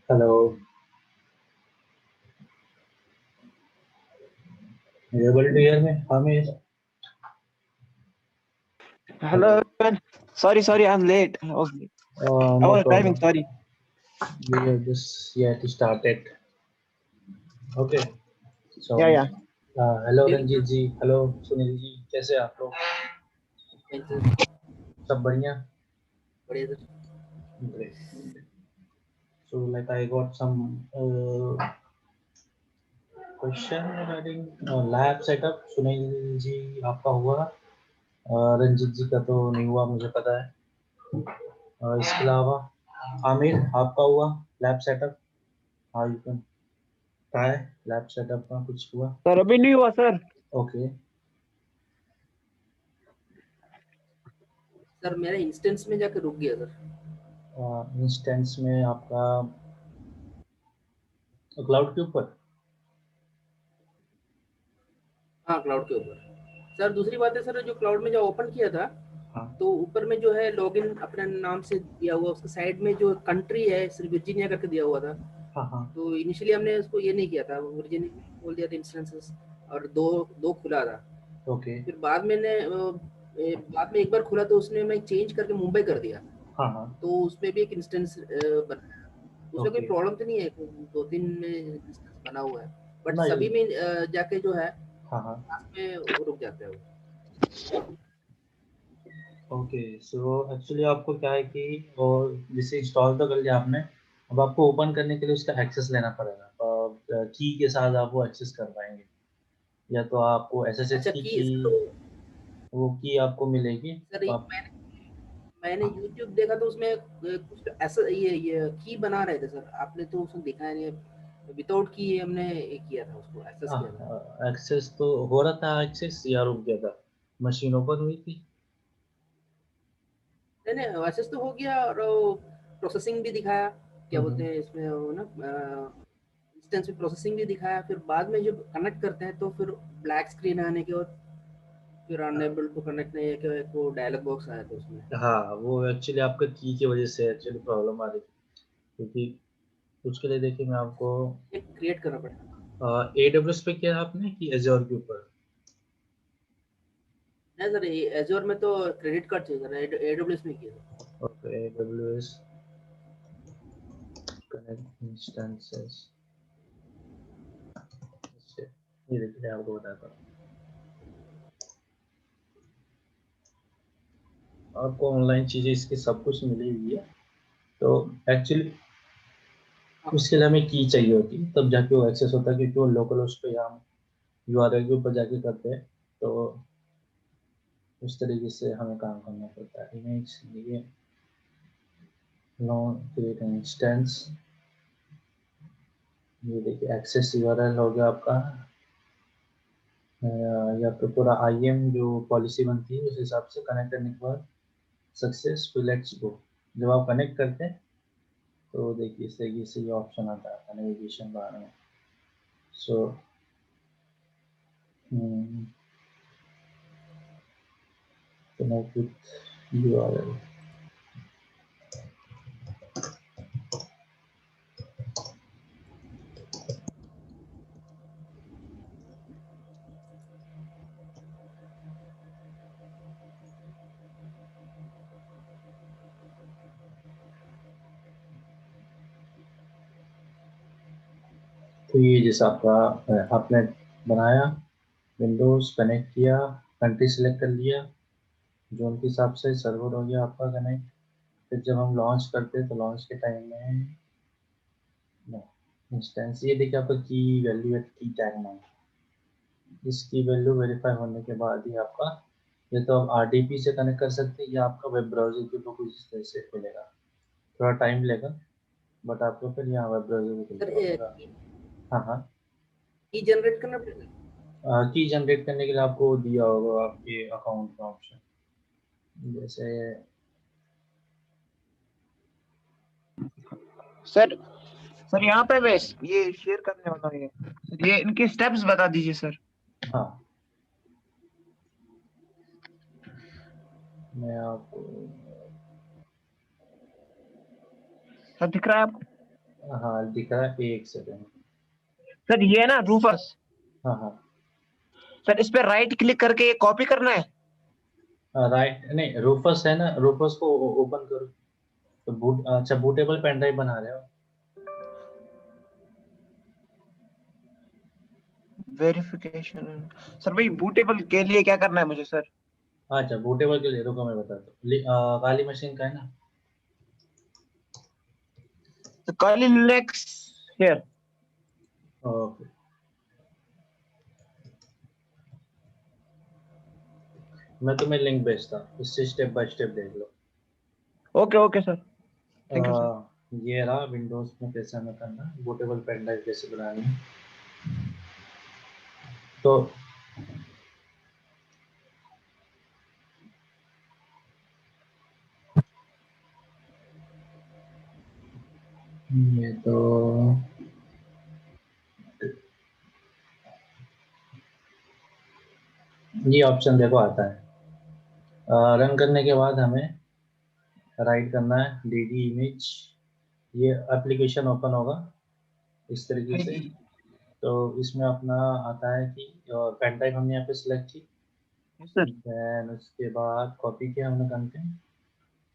Hello, are you able to hear me? Hamid? Hello, Hello. everyone. Sorry, I'm late. I No was driving, problem. sorry. We have just yet started. Okay. Yeah, So, yeah. hello ठीक रंजीत जी, hello Sunil ji, कैसे हैं आप लोग? है sir. सब बढ़िया? बढ़िया sir. Great. So, like I got some question regarding lab setup. Sunil ji आपका हुआ? रंजीत जी का तो नहीं हुआ मुझे पता है। इसके अलावा आमिर आपका हुआ लैब सेटअप? हाँ you can try lab setup का कुछ हुआ? सर अभी नहीं हुआ सर। ओके सर मेरा इंस्टेंस में जाकर रुक गया सर। इंस्टेंस में आपका क्लाउड के ऊपर? हाँ क्लाउड के ऊपर। सर दूसरी बात है सर, जो क्लाउड में जो ओपन किया था हाँ तो ऊपर में जो है लॉगिन अपने नाम से दिया हुआ, उसके साइड में जो कंट्री है सिर्फ वर्जीनिया करके दिया हुआ था। हाँ हाँ तो इनिशियली हमने उसको ये नहीं किया था, वर्जीनिया बोल दिया था इंस्टेंसेस, और दो दो खुला था। ओके फिर बाद में बाद में एक बार खुला तो उसने मैं चेंज करके मुंबई कर दिया। हाँ हाँ तो उसमें भी एक इंस्टेंस बनाया। उसमें कोई ओके प्रॉब्लम तो नहीं है, 2-3 में इंस्टेंस बना हुआ है, बट नहीं सभी में जाके जो है हाँ हाँ लास्ट में वो रुक जाता है वो। ओके सो एक्चुअली आपको क्या है कि और जैसे इंस्टॉल तो कर लिया आपने, अब आपको ओपन करने के लिए उसका एक्सेस लेना पड़ेगा। की के साथ आप वो एक्सेस कर पाएंगे, या तो आपको एसएसएच अच्छा की की सर, वो की आपको मिलेगी सर तो आप मैंने यूट्यूब देखा तो उसमें कुछ ऐसा ये की बना रहे थे सर, आपने तो उसमें दिखाया नहीं, विदाउट की हमने ये किया था, उसको एक्सेस किया था। एक्सेस तो हो रहा था, एक्सेस या रुक गया था? मशीन ओपन हुई थी? नहीं नहीं, एक्सेस तो हो गया, और प्रोसेसिंग भी दिखाया, क्या बोलते हम्म। हैं इसमें वो ना, इंस्टेंस में प्रोसेसिंग भी दिखाया। फिर बाद में जब कनेक्ट करते हैं तो फिर ब्लैक स्क्रीन आने के बाद फिर अनएबल टू कनेक्ट नहीं है कि एक वो डायलॉग बॉक्स आया था उसमें। हाँ वो एक्चुअली आपका की की वजह से एक्चुअली प्रॉब्लम आ रही थी, क्योंकि उसके लिए देखिए मैं आपको एक क्रिएट करना पड़ेगा। AWS पे किया आपने कि एज़्योर के ऊपर? नहीं सर, एजोर में तो क्रेडिट कार्ड चाहिए सर, एडब्ल्यूएस में किया था। ओके AWS कनेक्ट इंस्टेंसेस, ये देखिए मैं आपको बताता हूँ। आपको ऑनलाइन चीज़ें इसकी सब कुछ मिली हुई है, तो एक्चुअली उसके लिए हमें की चाहिए होती है, तब जाके वो एक्सेस होता है, क्योंकि वो लोकल होस्ट पे या URL के ऊपर जाके करते हैं, तो उस तरीके से हमें काम करना पड़ता है। इमेज ये नॉन क्रिएट इंस्टेंस, ये देखिए एक्सेस URL हो गया आपका, या तो पूरा IAM जो पॉलिसी बनती है उस हिसाब से कनेक्ट करने के बाद सक्सेसफुल लेट्स गो। जब आप कनेक्ट करते हैं तो देखिए इस तरीके से ये ऑप्शन आता है नेविगेशन बार में। सो कनेक्ट विथ URL, तो ये जैसा आपका आपने बनाया, विंडोज़ कनेक्ट किया, कंट्री सेलेक्ट कर लिया, जोन के हिसाब से सर्वर हो गया आपका कनेक्ट। फिर जब हम लॉन्च करते हैं तो लॉन्च के टाइम में इंस्टेंस, ये देखिए आपका की वैल्यू एट की टैग में, इसकी वैल्यू वेरीफाई होने के बाद ही आपका, ये तो आप RDP से कनेक्ट कर सकते हैं या आपका वेब ब्राउज़र के ऊपर कुछ इस तरह से खुलेगा, थोड़ा टाइम लेगा, बट आपको फिर यहाँ वेब ब्राउज़र भी खुल सर जाएगा। हाँ हाँ की जनरेट करना पड़ेगा। की जनरेट करने के लिए आपको दिया होगा आपके अकाउंट का ऑप्शन, जैसे सर सर यहाँ पे मैं ये शेयर करने वाला हूँ, ये सर ये इनके स्टेप्स बता दीजिए सर। हाँ मैं आपको सर दिख रहा है आपको? हाँ दिख रहा है, एक सेकंड। सर ये है ना रूफस, हाँ हाँ सर इस पे राइट क्लिक करके ये कॉपी करना है। राइट, नहीं रूफस है ना, रूफस को ओपन करो। तो बूट, अच्छा बूटेबल पेन ड्राइव बना रहे हो। वेरिफिकेशन, सर भाई बूटेबल के लिए क्या करना है मुझे सर? अच्छा बूटेबल के लिए रुको मैं बताता हूँ। काली मशीन का है ना। तो काली लिनक्स हियर। ओके, मैं तुम्हें लिंक भेजता हूँ, इससे स्टेप बाय स्टेप देख लो। Okay okay sir, thank you sir. ये रहा विंडोज में कैसे हमें करना है, बूटेबल पेन ड्राइव कैसे बनानी है। तो ये तो ये ऑप्शन देखो आता है। रन करने के बाद हमें राइट करना है डी इमेज। ये एप्लीकेशन ओपन होगा इस तरीके हाँ से। जी। तो इसमें अपना आता है कि पेन ड्राइव हमने यहाँ पे सिलेक्ट की। Yes sir. देन उसके बाद कॉपी किया हमने कंटेंट,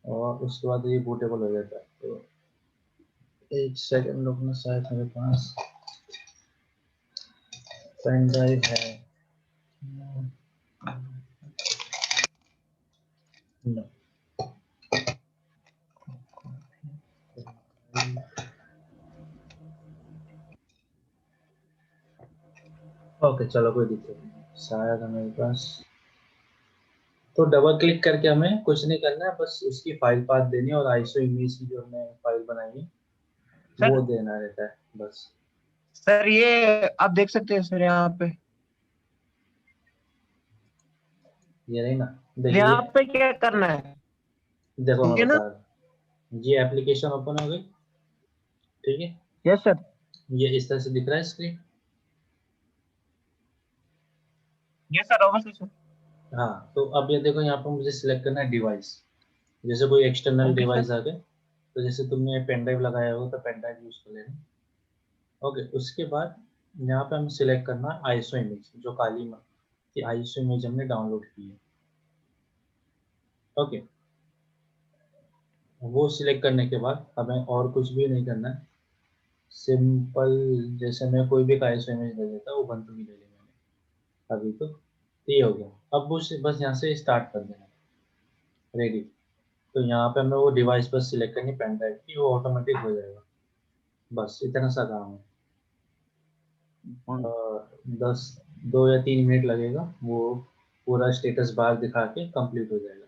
और उसके बाद ये बूटेबल हो जाता है। तो एक सेकंड रुकना, शायद मेरे पास पेन ड्राइव है। No. ओके चलो, कोई दिक्कत नहीं, शायद हमारे पास। तो डबल क्लिक करके हमें कुछ नहीं करना है, बस उसकी फाइल पाथ देनी है, और आईसो इमेज की जो हमने फाइल बनाई है वो सर देना रहता है बस। सर ये आप देख सकते हैं सर यहाँ पे, ये रही ना, सर देखिए यहाँ पे क्या करना है? देखो मैं ये ना। बता रहा हूँ। ये एप्लीकेशन ओपन हो गई, ठीक है। Yes sir. ये इस तरह से दिख रहा है screen. Yes sir, obviously sir. हाँ, तो अब ये देखो यहाँ पर मुझे सिलेक्ट करना है डिवाइस। जैसे कोई एक्सटर्नल ओके सर। डिवाइस आ गए, तो जैसे तुमने पेन ड्राइव लगाया हो तो पेन ड्राइव यूज कर लेना। ओके, उसके बाद यहाँ पे हमें सिलेक्ट करना है आईएसओ इमेज, जो काली माँ की आईएसओ इमेज हमने डाउनलोड की है। ओके, वो सिलेक्ट करने के बाद हमें और कुछ भी नहीं करना है। सिंपल, जैसे मैं कोई भी आईएसओ इमेज ले लेता हूँ, उबंटू की ले ली मैंने अभी। तो ये हो गया। अब बस यहाँ से स्टार्ट कर देना, रेडी। तो यहाँ पे हमें वो डिवाइस बस सिलेक्ट करनी पेन ड्राइव की, वो ऑटोमेटिक हो जाएगा। बस इतना सा काम है। 10 2 या 3 मिनट लगेगा, वो पूरा स्टेटस बार दिखा के कंप्लीट हो जाएगा।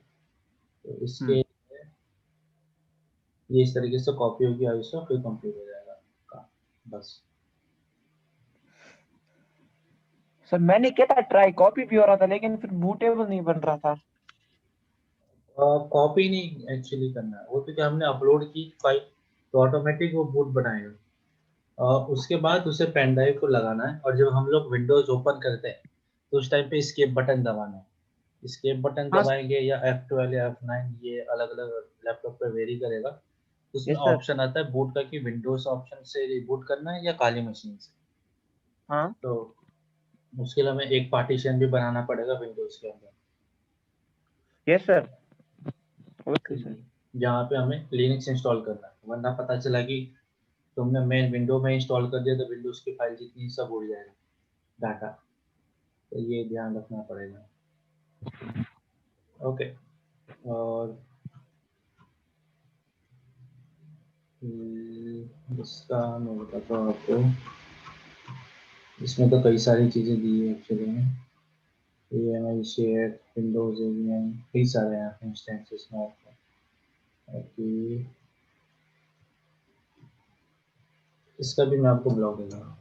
तो इसके ये इस तरीके से कॉपी होगी आयुषा, फिर कंप्लीट हो जाएगा काम बस। सर मैंने किया था ट्राई, कॉपी भी हो रहा था लेकिन फिर बूटेबल नहीं बन रहा था। कॉपी नहीं एक्चुअली करना है वो, क्योंकि हमने अपलोड की फाइल, तो ऑटोमेटिक वो बूट बनाएगा। उसके बाद उसे पेन ड्राइव को लगाना है, और जब हम लोग विंडोज ओपन करते हैं तो उस टाइम पे एस्केप बटन दबाना है। एस्केप बटन हाँ। दबाएंगे या F12 या F9, ये अलग अलग लैपटॉप पे वेरी करेगा। तो उसमें यस सर। ऑप्शन आता है बूट का, कि विंडोज ऑप्शन से रिबूट करना है या काली मशीन से। हाँ। तो उसके लिए हमें एक पार्टीशन भी बनाना पड़ेगा विंडोज के अंदर, यस सर, ओके सर। जहाँ पे हमें लिनक्स इंस्टॉल करना है, वरना पता चला कि तुमने मेन विंडो में इंस्टॉल कर दिया तो विंडोज की फाइल जितनी सब उड़ जाएगा डाटा। तो ये ध्यान रखना पड़ेगा। ओके, और इसका मैं बताता हूँ आपको। इसमें तो कई सारी चीज़ें दी है एक्चुअली में। A M I share, Windows AVM, कई सारे हैं इंस्टेंसेस में आपको। ओके, इसका भी मैं आपको ब्लॉग दूंगा।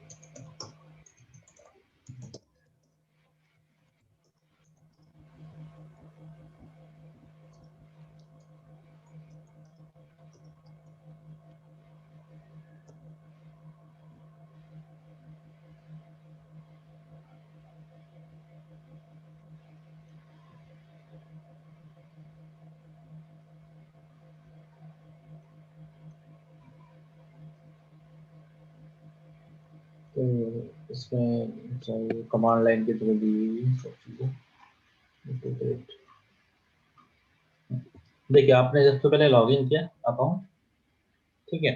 इसमें चाहिए कमांड लाइन के थ्रू दी हुई सब चीज़ें। देखिए आपने सबसे पहले लॉगिन किया अकाउंट, ठीक है,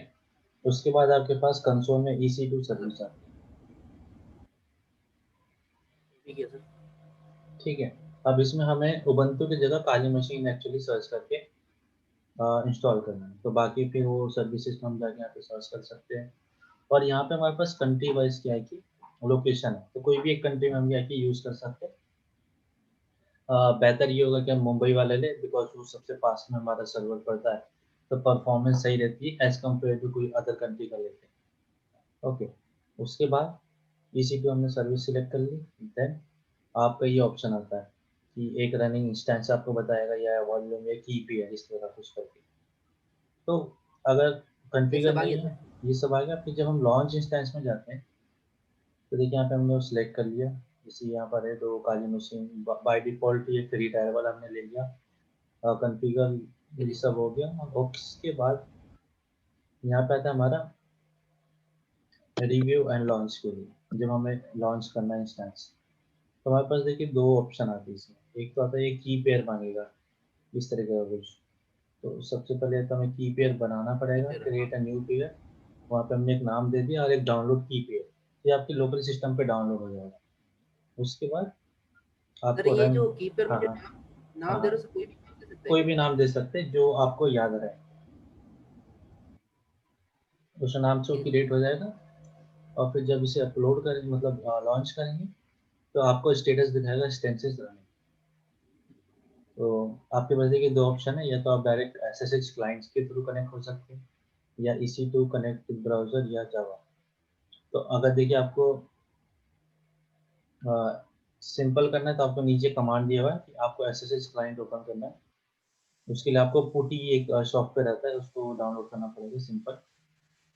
उसके बाद आपके पास कंसोल में EC2 सर्विस आती है, ठीक है सर। ठीक है। अब इसमें हमें उबंटू की जगह काली मशीन एक्चुअली सर्च करके इंस्टॉल करना है, तो बाकी फिर वो सर्विसेज हम जाके यहाँ पे सर्च कर सकते हैं। और यहाँ पे हमारे पास कंट्री वाइज क्या है कि लोकेशन है, तो कोई भी एक कंट्री में हम जाके यूज़ कर सकते हैं। बेहतर ये होगा कि हम मुंबई वाले लें, बिकॉज वो सबसे पास में हमारा सर्वर पड़ता है, तो परफॉर्मेंस सही रहती है एज कम्पेयर टू कोई अदर कंट्री का लेते हैं। ओके, उसके बाद EC2 हमने सर्विस सिलेक्ट कर ली, देन आपका ये ऑप्शन आता है कि एक रनिंग इंस्टेंस आपको बताएगा या वॉल्यूम या की पेयर इस तरह कुछ करके। तो अगर ये कॉन्फ़िगर सब आ नहीं गया है, सर। ये सब आ गया, फिर जब हम लॉन्च इंस्टेंस में जाते हैं तो देखिए यहाँ पे हमने वो सिलेक्ट कर लिया, जैसे यहाँ पर है तो काली मशीन बाय डिफ़ॉल्ट ये फ्री टायर वाला हमने ले लिया। कॉन्फ़िगर ये जी सब हो गया। और उसके बाद यहाँ पे आता है हमारा रिव्यू एंड लॉन्च के लिए, जब हमें लॉन्च करना है इंस्टेंस, तो हमारे पास देखिए 2 ऑप्शन आते हैं इसमें। एक तो आता है ये की पेयर मांगेगा, इस तरीके का कुछ। तो सबसे पहले तो हमें की पेयर बनाना पड़ेगा, सर। हाँ क्रिएट अ न्यू पेयर, वहाँ पे हमने एक नाम दे दिया और एक डाउनलोड की पेयर, ये आपके लोकल सिस्टम पे डाउनलोड हो जाएगा। उसके बाद सर, आपको ये रन। जो कीपर में हाँ जो हाँ नाम दे हाँ, रहे हो सर, कोई भी नाम दे सकते हैं कोई क्या? भी नाम दे सकते हैं जो आपको याद रहे, उस नाम से वो ठीक। क्रिएट हो जाएगा। और फिर जब इसे अपलोड करेंगे, मतलब लॉन्च करेंगे, तो आपको स्टेटस दिखाएगा स्टेंसेस रनिंग। तो आपके पास देखिए 2 ऑप्शन है, या तो आप डायरेक्ट SSH क्लाइंट्स के थ्रू कनेक्ट हो सकते हैं, या EC2 कनेक्ट विद ब्राउज़र या जावा। तो अगर देखिए आपको सिंपल करना है तो आपको नीचे कमांड दिया हुआ है कि आपको SSH क्लाइंट ओपन करना है। उसके लिए आपको पुटी एक सॉफ्टवेयर आता है, उसको डाउनलोड करना पड़ेगा, सिंपल।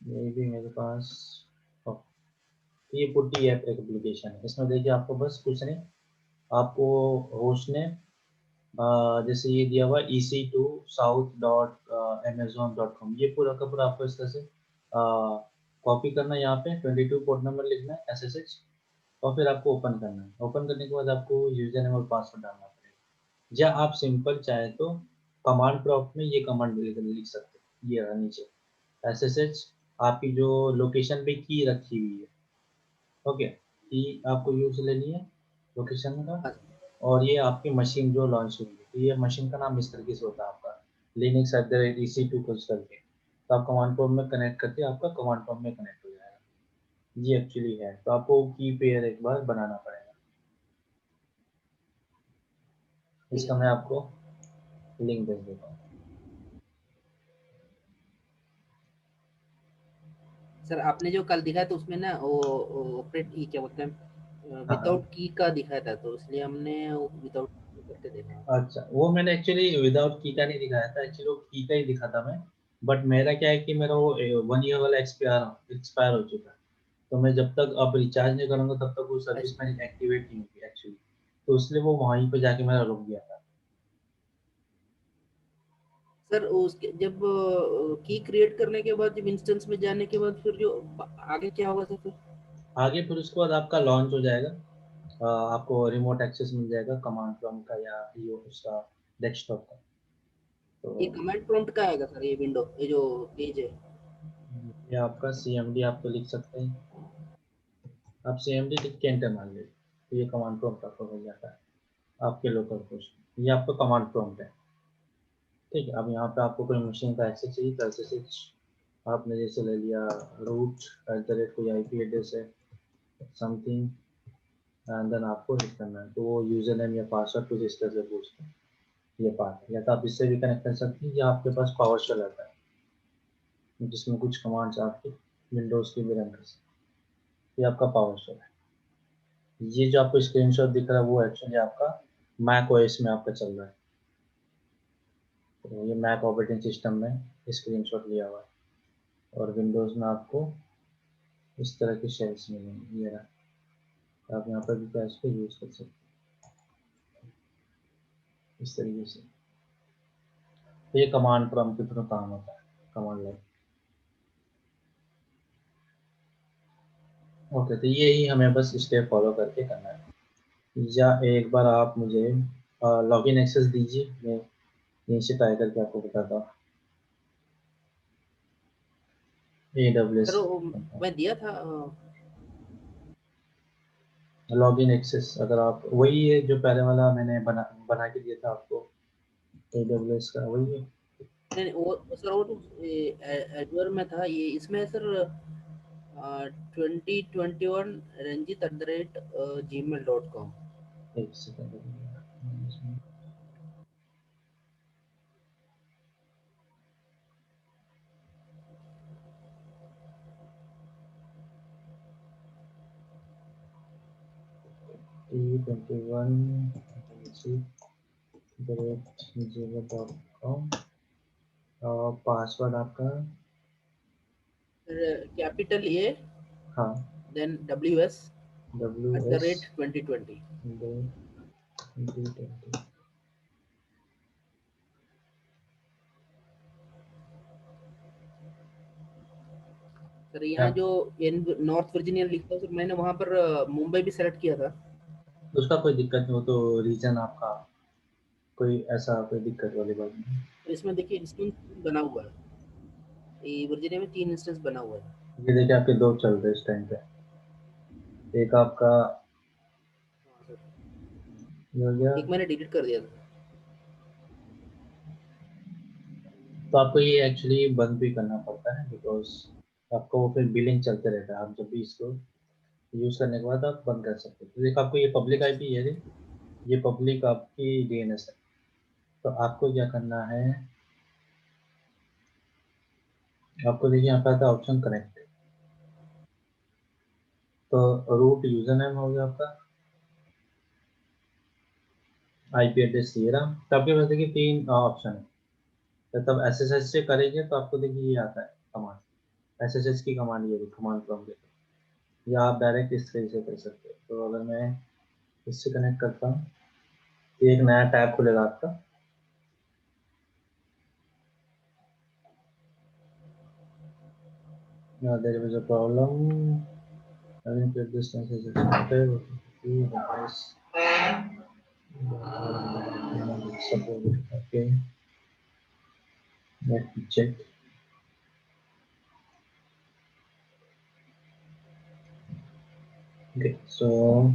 ये भी मेरे पास ये पुटी ऐप एक एप्लीकेशन है। इसमें देखिए आपको बस कुछ नहीं, आपको होस्ट ने जैसे ये दिया हुआ EC2 south.amazon.com, ये पूरा का पूरा आपको इस तरह से कॉपी करना है, यहाँ पे 22 पोर्ट नंबर लिखना है SSH, और फिर आपको ओपन करना है। ओपन करने के बाद आपको यूजर नेम और पासवर्ड डालना पड़ेगा, या आप सिंपल चाहे तो कमांड प्रॉम्प्ट में ये कमांड लिख सकते हैं, ये रहा नीचे SSH, आपकी जो लोकेशन पे की रखी हुई है, ओके, की आपको यूज लेनी है लोकेशन का। हाँ और ये आपकी मशीन जो लॉन्च हुई है, तो ये मशीन का नाम इस तरीके से होता है आपका, लिनक्स @EC2 कुछ करके। तो आप कमांड प्रॉम्प्ट में कनेक्ट करके आपका कमांड प्रॉम्प्ट में कनेक्ट हो जाएगा। ये एक्चुअली है, तो आपको की पेयर एक बार बनाना पड़ेगा। ठीक है इसका मैं सर। आपको लिंक भेज देता हूँ। सर आपने जो कल दिखाया तो उसमें ना वो ऑपरेट की क्या बोलते हैं, हाँ हाँ, विदाउट की का दिखाया था, तो इसलिए हमने विदाउट करके देखा। अच्छा, वो मैंने एक्चुअली विदाउट की का नहीं दिखाया था, एक्चुअली वो की का ही दिखा था मैं। बट मेरा क्या है कि मेरा वो 1 ईयर वाला एक्सपायर हो चुका है, तो मैं जब तक अब रिचार्ज नहीं करूँगा तब तक वो सर्विस अच्छा मेरी एक्टिवेट नहीं होगी एक्चुअली, तो इसलिए वो वहीं पे जाके मेरा रुक गया था। सर, उसके जब की क्रिएट करने के बाद, जब इंस्टेंस में जाने के बाद फिर जो आगे क्या होगा सर फिर? आगे फिर उसके बाद आपका लॉन्च हो जाएगा, आपको रिमोट एक्सेस मिल जाएगा कमांड प्रॉम्प्ट का या ये उसका डेस्कटॉप का। तो ये कमांड प्रॉम्प्ट का आएगा सर, ये विंडो, ये जो पेज है? ये आपका CMD आप तो लिख सकते हैं, आप CMD लिख के एंटर मार लीजिए, तो ये कमांड प्रॉम्प्ट आपको मिल जाता है आपके लोकल पोस्ट। ये आपका कमांड प्रॉम्प्ट है, ठीक है। अब यहाँ पे आपको कोई मशीन का एक्सेस चाहिए तो SSH आपने जैसे ले लिया, रूट कोई IP एड्रेस है समथिंग, एंड देन आपको हिट करना है, तो वो यूजर नेम या पासवर्ड कुछ इस तरह से पूछते हैं। ये पार्ट है, या तो आप इससे भी कनेक्ट कर सकते हैं, या आपके पास पावर शेल आता है जिसमें कुछ कमांड्स आपकी विंडोज़ की भी रन कर सकते हैं। ये आपका पावर शेल है। ये जो आपको स्क्रीनशॉट दिख रहा है वो एक्चुअली आपका मैक OS में आपका चल रहा है, तो ये मैक ऑपरेटिंग सिस्टम में स्क्रीनशॉट लिया हुआ है। और विंडोज़ में आपको इस तरह के शेल्स मिलेंगे, ये रहा, आप यहाँ पर भी क्या इसको यूज़ कर सकते हैं इस तरीके से। तो ये कमांड प्रॉम्प्ट के थ्रू काम होता है, कमांड लाइन। ओके, तो ये ही हमें बस स्टेप फॉलो करके करना है। या एक बार आप मुझे लॉगिन एक्सेस दीजिए, मैं यहीं से ट्राई करके आपको बताता हूँ। AWS सर वो मैं दिया था लॉगिन एक्सेस, अगर आप वही है जो पहले वाला मैंने बना के दिया था आपको, AWS का वही है। नहीं वो सर वो तो एजवर में था, ये इसमें सर 2021 ranjit@gmail.com। एक सेकंड। T21@gmail.com। और पासवर्ड आपका? कैपिटल ए हाँ, देन WS WS 2020। 2020। सर यहाँ जो नॉर्थ वर्जीनिया लिखा है सर, मैंने वहाँ पर मुंबई भी सेलेक्ट किया था। उसका कोई दिक्कत नहीं हो, तो रीजन आपका कोई ऐसा कोई दिक्कत वाली बात नहीं। तो इसमें देखिए इंस्टेंस बना हुआ है, ये वर्जीनिया में 3 इंस्टेंस बना हुआ है। ये देखिए आपके दो चल रहे इस टाइम पे। एक आपका हाँ सर, ये हो गया। एक मैंने डिलीट कर दिया था। तो आपको ये एक्चुअली बंद भी करना पड़ता है, बिकॉज आपको वो फिर बिलिंग चलते रहता है। आप जब भी इसको यूज करने के बाद आप बंद कर सकते हो। तो देखो आपको ये पब्लिक आईपी है, ये पब्लिक आपकी DNS है। तो आपको क्या करना है, आपको देखिए यहाँ पे आता है ऑप्शन कनेक्ट। तो रूट यूजर नेम हो गया आपका, IP एड्रेस ये रहा। तो आपके पास देखिए 3 ऑप्शन है। तो तब SSH से करेंगे तो आपको देखिए ये आता है कमांड, SSH की कमांड, ये कमांड प्रॉम्प्ट है। या आप डायरेक्ट इस तरीके से कर सकते हो। तो अगर मैं इससे कनेक्ट करता हूँ तो एक नया टैब खुलेगा आपका। There is a problem, I think that this message is okay. Okay, let me check. Okay, so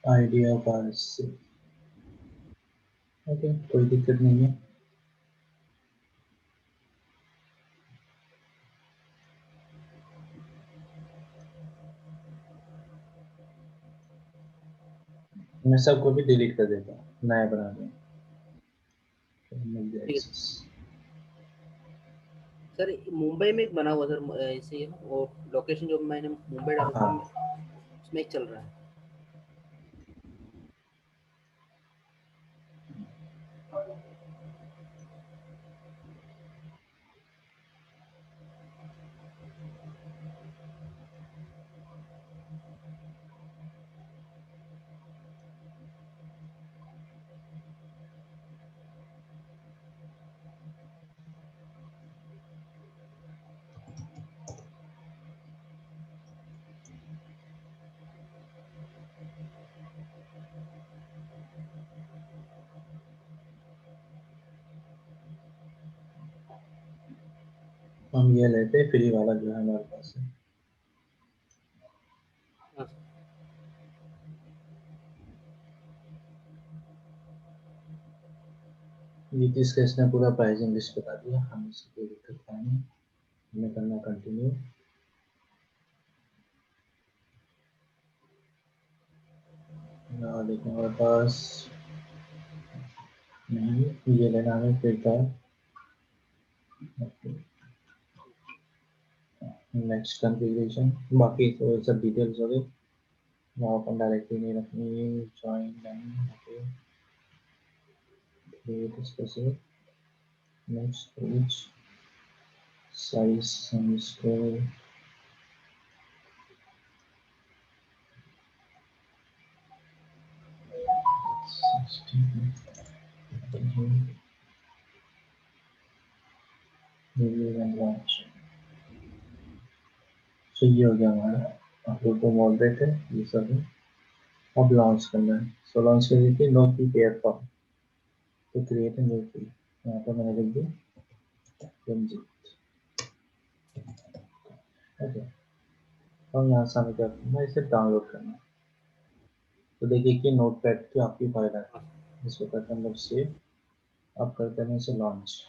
idea of RSC. Okay, कोई दिक्कत नहीं है। मैं सबको भी डिलीट कर देता हूँ, नया बना दूँ। ठीक है सर, मुंबई में एक बना हुआ सर, ऐसे ही है ना, वो लोकेशन जो मैंने मुंबई डाला था हाँ, उसमें एक चल रहा है। हम ये लेते हैं फ्री वाला जो है हमारे पास है। हाँ सर। नीतीश केस ने पूरा प्राइसिंग लिस्ट बता दिया, हमें इससे कोई दिक्कत नहीं, हमें करना कंटिन्यू। लेकिन हमारे पास नहीं, ये लेना हमें फिर था। नेक्स्ट कॉन्फ़िगरेशन, बाकी तो सब डिटेल्स हो गए। यहाँ पर डायरेक्टली नहीं रखनी, ज्वाइन नहीं, okay, create specific, next page, size underscore, review and launch. So ये हो गया हमारा तो मॉडरेट है ये सब है। अब लॉन्च करना है। सो लॉन्च करने के नो की पेयर फॉर्म तो क्रिएट न्यू की यहाँ पर मैंने लिख दिया रंजीत। ओके और यहाँ से हमें क्या करना है, इसे डाउनलोड करना है। तो देखिए कि नोटपैड की आपकी फाइल है, इसको करते हैं हम लोग सेव। अब करते हैं इसे लॉन्च।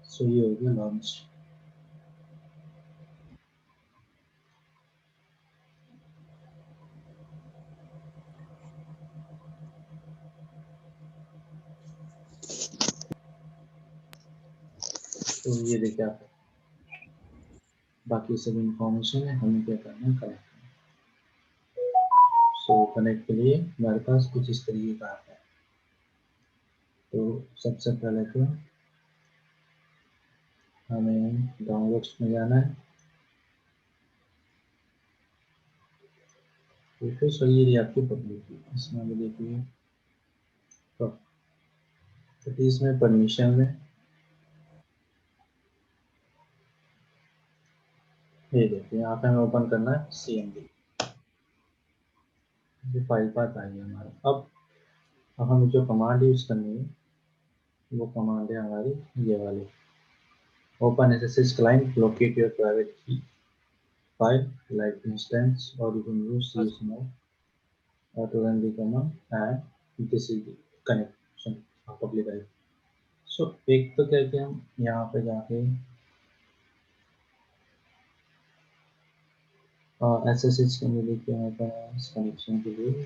सो ये हो गया लॉन्च। तो ये देखिए आप बाकी सब इंफॉर्मेशन है, हमें क्या करना है कनेक्ट। सो कनेक्ट के लिए हमारे पास कुछ इस तरीके का आता है। तो सबसे पहले तो हमें डाउनलोड्स में जाना है। देखो सर ये आपकी पब्लिक इसमें हमें देखिए तो इसमें परमिशन में ये देखिए यहाँ पे हमें ओपन करना है CMD। ये फाइल पाथ आ गया हमारा। अब हमें जो कमांड यूज करनी है वो कमांड है हमारी ये वाली open SSH client locate your private key file like instance or you can use CSNO to run the command and this is the connection of public IP। सो एक तो क्या कि हम यहाँ पे जाके SSH के लिए देखिए हमारे पास कनेक्शन के लिए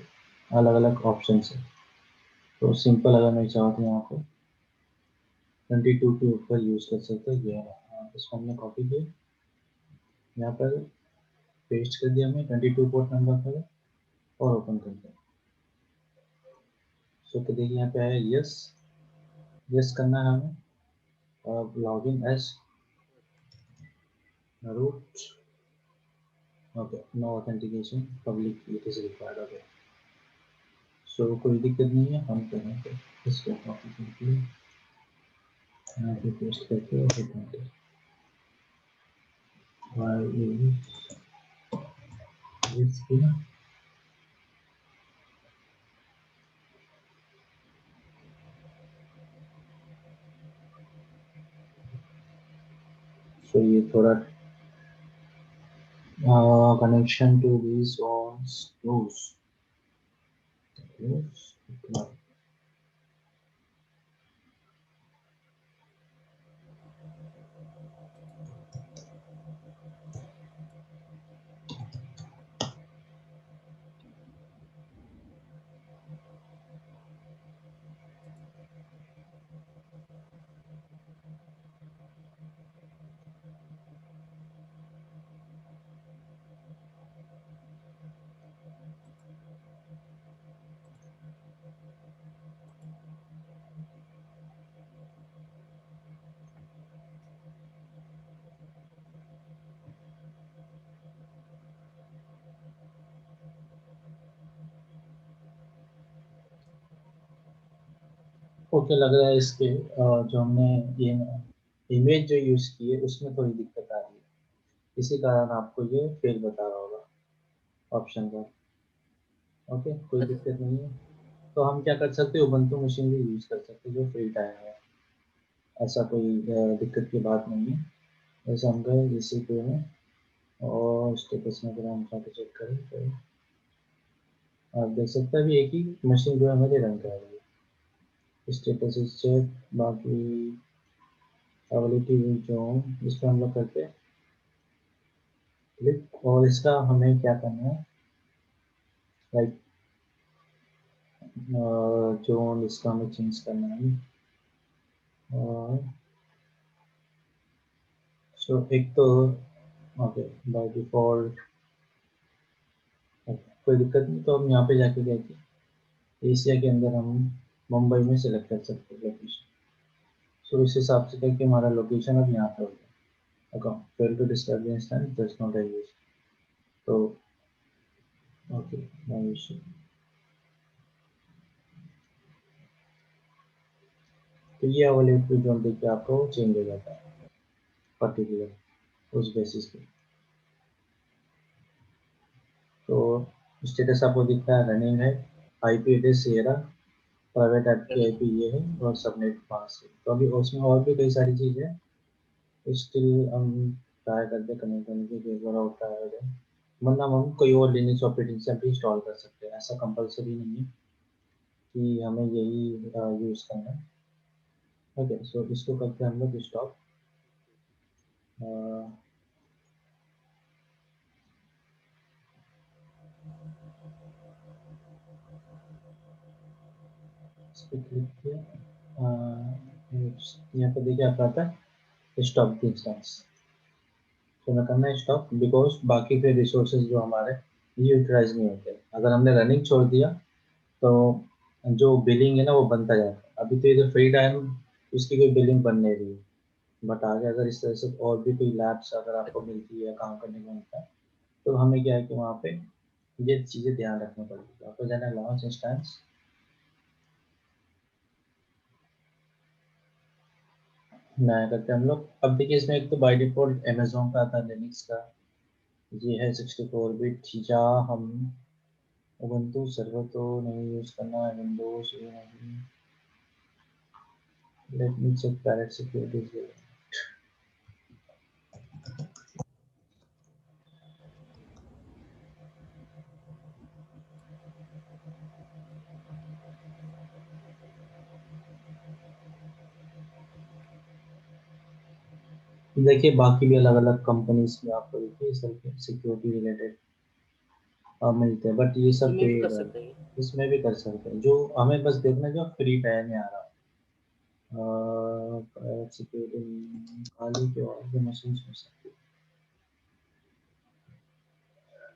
अलग अलग ऑप्शन है। तो सिंपल अगर मैं चाहूँ तो यहाँ पर 22 के ऊपर यूज कर सकते हैं। ये इसको हमने कॉपी किया यहाँ पर पेस्ट कर दिया हमने 22 पोर्ट नंबर पर और ओपन कर दिया। सो तो देखिए यहाँ पे आया यस करना है हमें और login as root. Okay no authentication public it is required. Okay so कोई दिक्कत नहीं है, हम करेंगे इसको कॉपी करके यहाँ पे पेस्ट करके और हिट एंटर। So ये थोड़ा connection to these ones close. Okay लग रहा है इसके जो हमने ये इमेज जो यूज की है उसमें थोड़ी दिक्कत आ रही है, इसी कारण आपको ये फेल बता रहा होगा ऑप्शन का। ओके कोई दिक्कत नहीं है। तो हम क्या कर सकते हैं उबंटू मशीन भी यूज कर सकते हैं जो फेल्ड आया है, ऐसा कोई दिक्कत की बात नहीं है। जैसे हम गए इसी पे में और स्टेटस में अगर हम जाके चेक करें तो आप देख सकते हैं अभी एक ही मशीन जो है मेरे रन कर रही है। स्टेटस चेक बाकी अवेलेबिलिटी जो इस पर हम लोग करते हैं क्लिक और इसका हमें क्या करना है लाइक जोन इसका हमें चेंज करना है। और सो एक तो ओके बाय डिफॉल्ट कोई दिक्कत नहीं। तो हम यहाँ पे जाके देखिए एशिया के अंदर हम मुंबई में सिलेक्ट कर सकते हैं लोकेशन। सो इस हिसाब से करके हमारा लोकेशन अब यहाँ पे हो गया। account. Fail to describe the instance does not exist. तो okay, no issue. तो ये अवेलेबल जोन देख के आपको चेंज हो जाता है पर्टिकुलर उस बेसिस पे। तो स्टेटस आपको दिखता है रनिंग है, IP address Sierra, private app की आईपी ये है और सबनेट पास है। तो अभी उसमें और भी कई सारी चीज़ है, स्टिल हम ट्राई करते कनेक्ट करने की, एक बार और ट्राई हो जाए, वरना हम कोई और लिनक्स ऑपरेटिंग सिस्टम भी इंस्टॉल कर सकते हैं। ऐसा कंपलसरी नहीं है कि हमें यही यूज़ करना है। ओके, सो इसको करते हैं हम लोग स्टॉप। इस पर क्लिक किया, यहाँ पे देखिए आपका आता है स्टॉप द इंस्टेंस। तो मैं करना है स्टॉप, बिकॉज बाकी के रिसोर्सेज जो हमारे ये यूटिलाइज नहीं होते। अगर हमने रनिंग छोड़ दिया तो जो बिलिंग है ना वो बनता जाता है। अभी तो इधर फ्री टाइम उसकी कोई बिलिंग बन नहीं रही है, बट आगे अगर इस तरह से और भी कोई लैब्स अगर आपको मिलती है, काम करने को मिलता है, तो हमें क्या है कि वहाँ पे ये चीज़ें ध्यान रखनी पड़ेगी। आपको जाना है लॉन्च इंस्टेंस, नया करते हैं हम लोग। अब देखिए इसमें एक तो बाय डिफॉल्ट अमेजोन का था लिनक्स का, ये है 64 बिट, या हम उबंटू सर्वर तो नहीं यूज़ करना है, विंडोज ये नहीं। Let me check Parrot security. देखिए बाकी भी अलग अलग कंपनीज में आपको देखिए सब सिक्योरिटी रिलेटेड मिलते हैं, बट ये सब इसमें भी कर पेड है। सकते हैं। इसमें भी कर सकते हैं, जो हमें बस देखना है जो फ्री टाइम में आ रहा है। सिक्योरिटी खाली के और भी मशीन हो सकती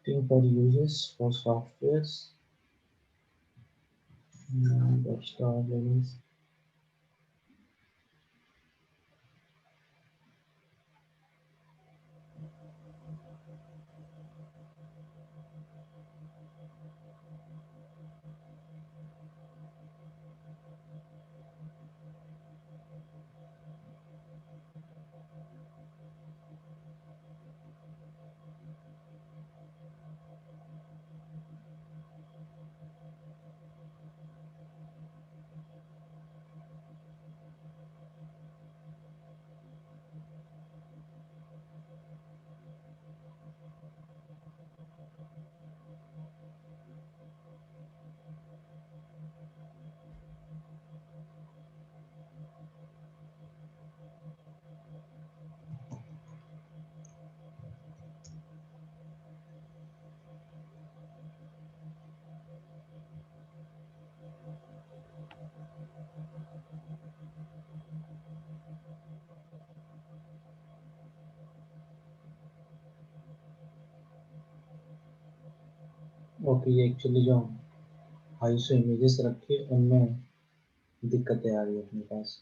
है for users for softwares extra levels. Okay, ये एक्चुअली जो आईसो इमेजेस रखे उनमें दिक्कतें आ रही है अपने पास।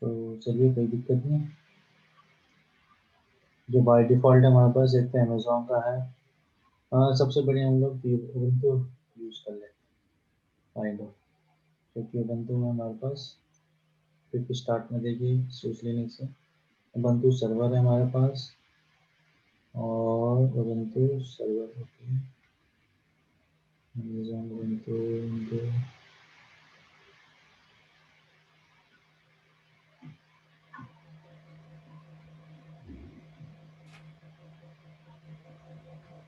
तो चलिए कोई दिक्कत नहीं। जो बाय डिफ़ॉल्ट हमारे पास एक तो अमेज़न का है। सबसे बढ़िया हम लोग उबंटू यूज़ कर लेते हैं काइंड ऑफ, क्योंकि उबंटू में हमारे पास क्विक स्टार्ट में देखिए स्विच लिनक्स है, उबंटू सर्वर है हमारे पास, और उबंटू सर्वर होती है अमेज़न उबंटू उबंटू।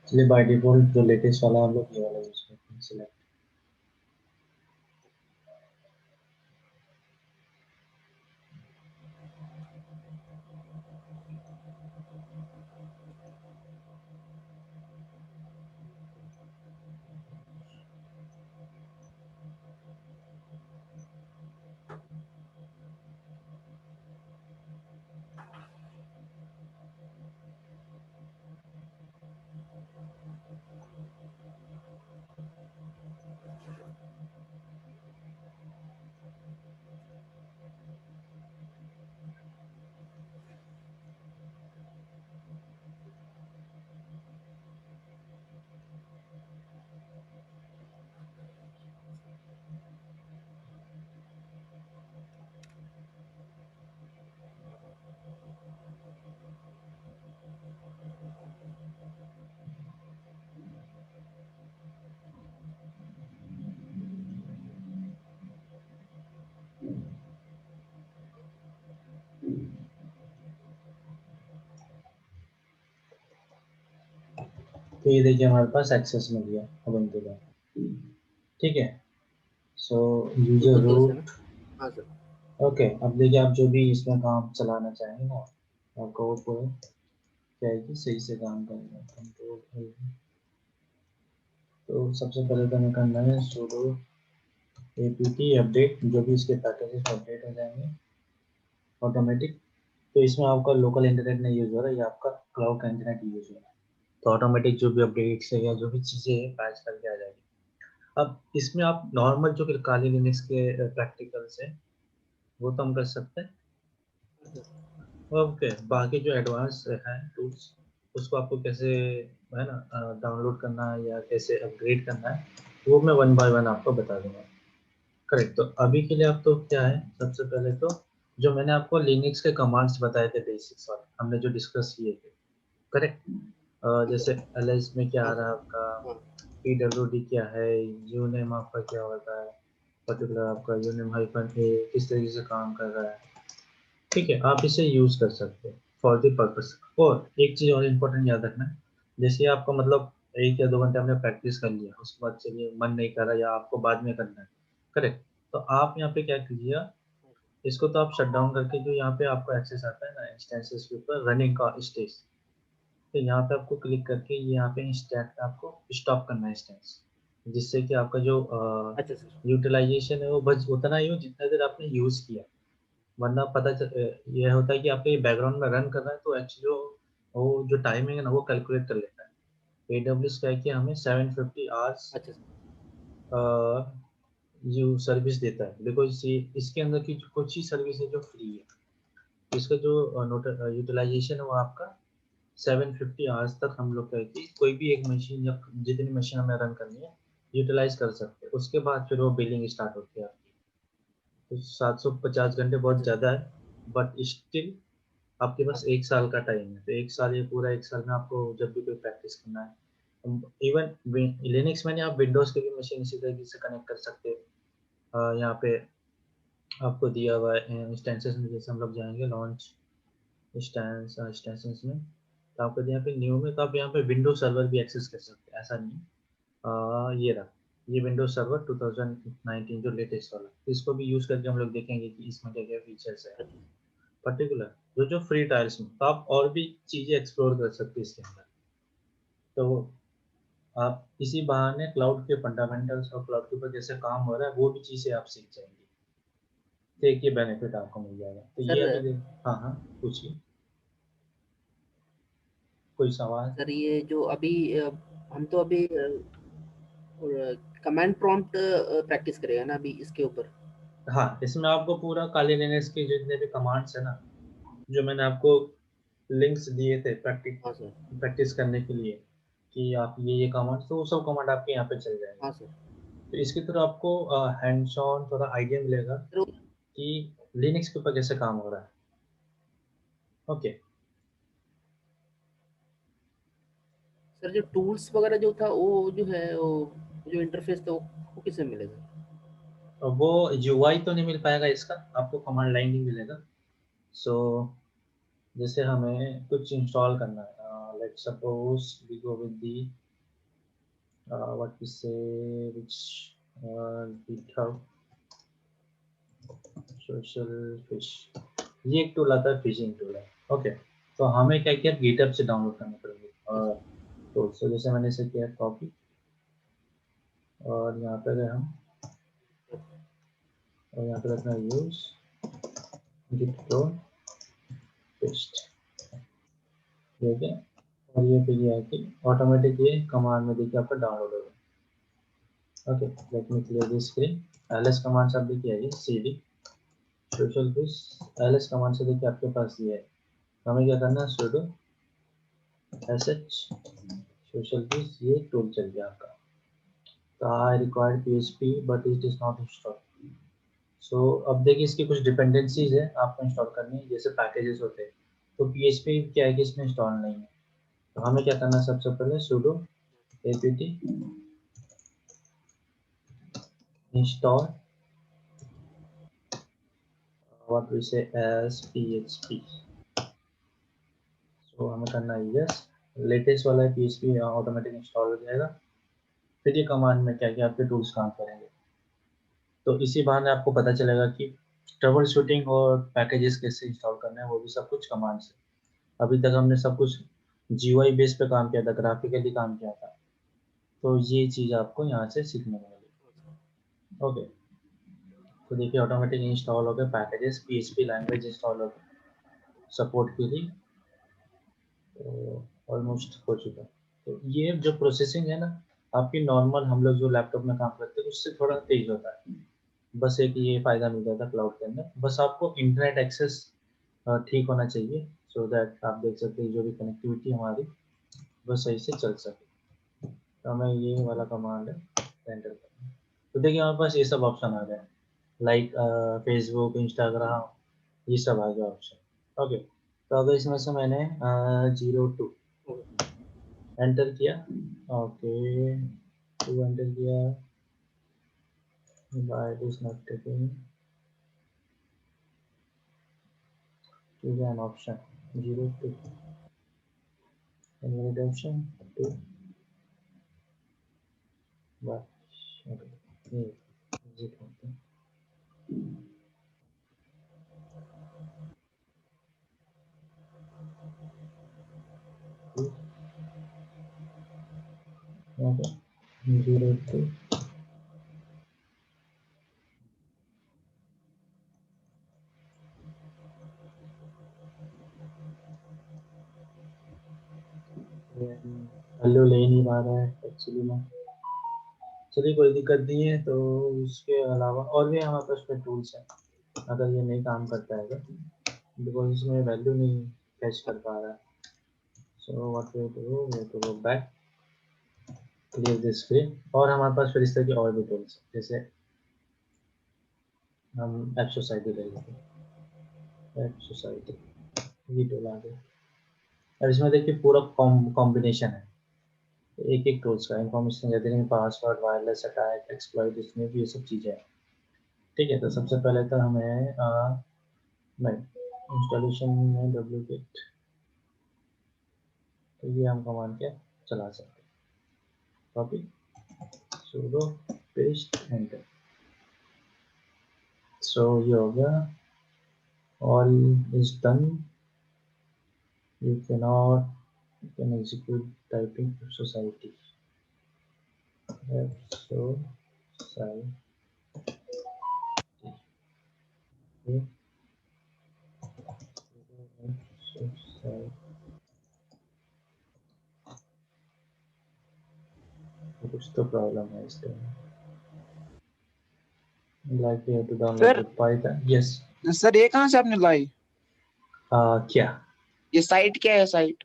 चलिए बाय डिफ़ॉल्ट जो लेटेस्ट वाला हम लोग ये वाला यूज़ करते हैं, सिलेक्ट। तो ये देखिए हमारे पास एक्सेस मिल गया ubuntu का, ठीक है। सो यूजर ubuntu से रूट, ना। हाँ सर। ओके। अब देखिए आप जो भी इसमें काम चलाना चाहेंगे ना, आपको वो पूरा क्या है कि सही से काम करेगा। तो सबसे पहले तो हमें करना है sudo apt अपडेट, जो भी इसके पैकेजेस अपडेट हो जाएंगे ऑटोमेटिक। तो इसमें आपका लोकल इंटरनेट नहीं यूज हो रहा है, ये आपका क्लाउड का इंटरनेट यूज हो रहा है। तो ऑटोमेटिक जो भी अपडेट्स है या जो भी चीज़ें हैं पैच करके आ जाएगी। अब इसमें आप नॉर्मल जो काली लिनक्स के प्रैक्टिकल्स है वो तो हम कर सकते हैं, ओके। बाकी जो एडवांस है टूल्स, उसको आपको कैसे है ना डाउनलोड करना है या कैसे अपग्रेड करना है, वो मैं वन बाय वन आपको बता दूंगा। करेक्ट। तो अभी के लिए आप तो क्या है, सबसे पहले तो जो मैंने आपको लिनक्स के कमांड्स बताए थे बेसिक्स वाले, हमने जो डिस्कस किए थे, करेक्ट। जैसे ls में क्या आ रहा है आपका, pwd क्या है, यूनेम आपका क्या होता है, पर्टिकुलर आपका यूनेम हाइफन ए किस तरीके से काम कर रहा है, ठीक है। आप इसे यूज कर सकते हैं फॉर द पर्पस। और एक चीज और इम्पोर्टेंट याद रखना, जैसे आपको मतलब 1 या 2 घंटे आपने प्रैक्टिस कर लिया, उसके बाद चलिए मन नहीं कर रहा या आपको बाद में करना है, करेक्ट। तो आप यहाँ पे क्या कीजिए, इसको तो आप शट डाउन करके, जो यहाँ पे आपको एक्सेस आता है ना इंस्टेंसेस के ऊपर रनिंग का स्टेज, तो यहाँ पे आपको क्लिक करके यहाँ पे इंस्टेंट आपको स्टॉप करना है इंस्टेंस, जिससे कि आपका जो अच्छा सर। यूटिलाइजेशन है वो बस उतना ही हो जितना देर आपने यूज किया। वरना यह होता है कि आपके ये बैकग्राउंड में रन कर रहा है तो एक्चुअली वो जो टाइमिंग है ना वो कैलकुलेट कर लेता है। AWS क्या है कि हमें 750 आवर्स अच्छा सर। यू सर्विस देता है, बिकॉज इसके अंदर की कुछ ही सर्विस है जो फ्री है। इसका जो यूटिलाइजेशन है वो आपका 750 आवर्स तक हम लोग कहते कोई भी एक मशीन या जितनी मशीन हमें रन करनी है यूटिलाइज कर सकते हैं। उसके बाद फिर वो बिलिंग स्टार्ट होती है आपकी। तो 750 घंटे बहुत अच्छा ज़्यादा है, बट स्टिल आपके पास 1 साल का टाइम है। तो 1 साल, ये पूरा 1 साल में आपको जब भी कोई प्रैक्टिस करना है, इवन लिनक्स में नहीं, आप विंडोज़ के भी मशीन इसी तरीके से कनेक्ट कर सकते हो। यहाँ पे आपको दिया हुआ है इंस्टेंसेस में, जैसे हम लोग जाएंगे लॉन्च इंस्टेंसेस में, तो आपको यहाँ पे न्यू में, तो आप यहाँ पे विंडोज सर्वर भी एक्सेस कर सकते हैं, ऐसा नहीं है। ये रहा, ये विंडोज सर्वर 2019 जो लेटेस्ट वाला, इसको भी यूज़ करके हम लोग देखेंगे कि इसमें क्या क्या फीचर्स है पर्टिकुलर जो फ्री ट्रायल्स में। तो आप और भी चीज़ें एक्सप्लोर कर सकते हैं इसके अंदर। तो आप इसी बहाने क्लाउड के फंडामेंटल्स और क्लाउड के ऊपर कैसे काम हो रहा है वो भी चीज़ें आप सीख जाएंगे, तो एक ये बेनिफिट आपको मिल जाएगा। तो ये सर। अभी हाँ हाँ पूछिए, कोई सवाल। सर ये जो अभी हम तो अभी कमांड प्रॉम्प्ट प्रैक्टिस करेगा ना अभी इसके ऊपर। हाँ, इसमें आपको पूरा काली लिनक्स के जितने भी कमांड्स है ना, जो मैंने आपको लिंक्स दिए थे हाँ सर। प्रैक्टिस करने के लिए, कि आप ये कमांड, तो वो सब कमांड आपके यहाँ पे चल जाएंगे। हाँ सर। तो इसके थ्रू आपको हैंड्स ऑन थोड़ा आइडिया मिलेगा सर कि लिनक्स के ऊपर कैसे काम हो रहा है, ओके। सर जो टूल्स वगैरह जो था वो जो है वो जो इंटरफेस था वो किससे मिलेगा? वो यूआई तो नहीं मिल पाएगा इसका, आपको कमांड लाइन ही मिलेगा। सो जैसे हमें कुछ इंस्टॉल करना है, let's suppose we go with the what we say which GitHub social fish, ये एक टूल आता है, फिशिंग टूल है, ओके। तो हमें क्या किया, GitHub से डाउनलोड करना पड़ेगा। तो जैसे मैंने इसे किया कॉपी, और यहाँ पे गए हम, और यहाँ पे रखना यूज git clone पेस्ट, ठीक है। और ये फिर है कि ऑटोमेटिक ये कमांड में देखिए आपका डाउनलोड होगा, okay. Let me clear this screen. ls command से आप देखिए आइए, cd social fish, ls command से देखिए आपके पास ये है। हमें क्या करना है, sudo sh सोशल फिश, ये टूल चल गया आपका। तो I required php but it is not install. So अब देखिए इसकी कुछ डिपेंडेंसीज है आपको इंस्टॉल करनी है, जैसे पैकेजेस होते हैं। तो php क्या है कि इसमें इंस्टॉल नहीं है। तो हमें क्या करना है, सबसे पहले sudo apt install what we say as php। सो हमें करना है यस, लेटेस्ट वाला PHP ऑटोमेटिक इंस्टॉल हो जाएगा। फिर ये कमांड में क्या क्या आपके टूल्स काम करेंगे, तो इसी बहाने आपको पता चलेगा कि ट्रबल शूटिंग और पैकेजेस कैसे इंस्टॉल करने हैं, वो भी सब कुछ कमांड से। अभी तक हमने सब कुछ GUI बेस पे काम किया था, ग्राफिकली काम किया था, तो ये चीज़ आपको यहाँ से सीखने को मिलेगी। ओके, तो देखिए ऑटोमेटिक इंस्टॉल हो गए पैकेजेस, PHP लैंग्वेज इंस्टॉल हो गए सपोर्ट के लिए, तो ऑलमोस्ट हो चुका। तो ये जो प्रोसेसिंग है ना, आपकी नॉर्मल हम लोग जो लैपटॉप में काम करते हैं उससे थोड़ा तेज होता है। बस एक ये फ़ायदा मिल जाता है क्लाउड के अंदर, बस आपको इंटरनेट एक्सेस ठीक होना चाहिए, सो दैट आप देख सकते हैं जो भी कनेक्टिविटी हमारी वो सही से चल सके। तो हमें ये वाला कमांड है एंटर करना। तो देखिए हमारे पास ये सब ऑप्शन आ गए, लाइक फेसबुक, इंस्टाग्राम, ये सब आ गया ऑप्शन। ओके, तो अगर इसमें से मैंने 02 एंटर किया, ओके 2 एंटर किया, it is not taking, choose an option 02 invalid option 2 but okay exit होते हैं। ओके 02 वैल्यू ले नहीं पा रहा है एक्चुअली में। चलिए कोई दिक्कत नहीं है, तो उसके अलावा और भी हमारे पास पे टूल्स हैं, अगर ये नहीं काम करता है तो बिकॉज इसमें वैल्यू नहीं कैच कर पा रहा है। So what we to go back, clear this screen, और हमारे पास फिर इस तरह की और भी टूल्स हैं, जैसे हम ऐप सोसाइटी ले लेते हैं, ऐप सोसाइटी ये टूल आ गया। और इसमें देखिए पूरा कॉम्बिनेशन है एक एक टूल्स का, information gathering, password, wireless attack, exploit, इसमें भी ये सब चीज़ें हैं। ठीक है, तो सबसे पहले तो हमें नहीं इंस्टॉलेशन में डुप्लीकेट, तो ये हम कमांड क्या चला सकते हैं, कॉपी sudo पेस्ट एंटर। सो ये हो गया, all is done, you can execute typing society, society, society, कुछ तो प्रॉब्लम है इस time, like you have to download sir with Python। yes sir ये कहाँ से आपने लाई? क्या, ये साइट क्या है साइट?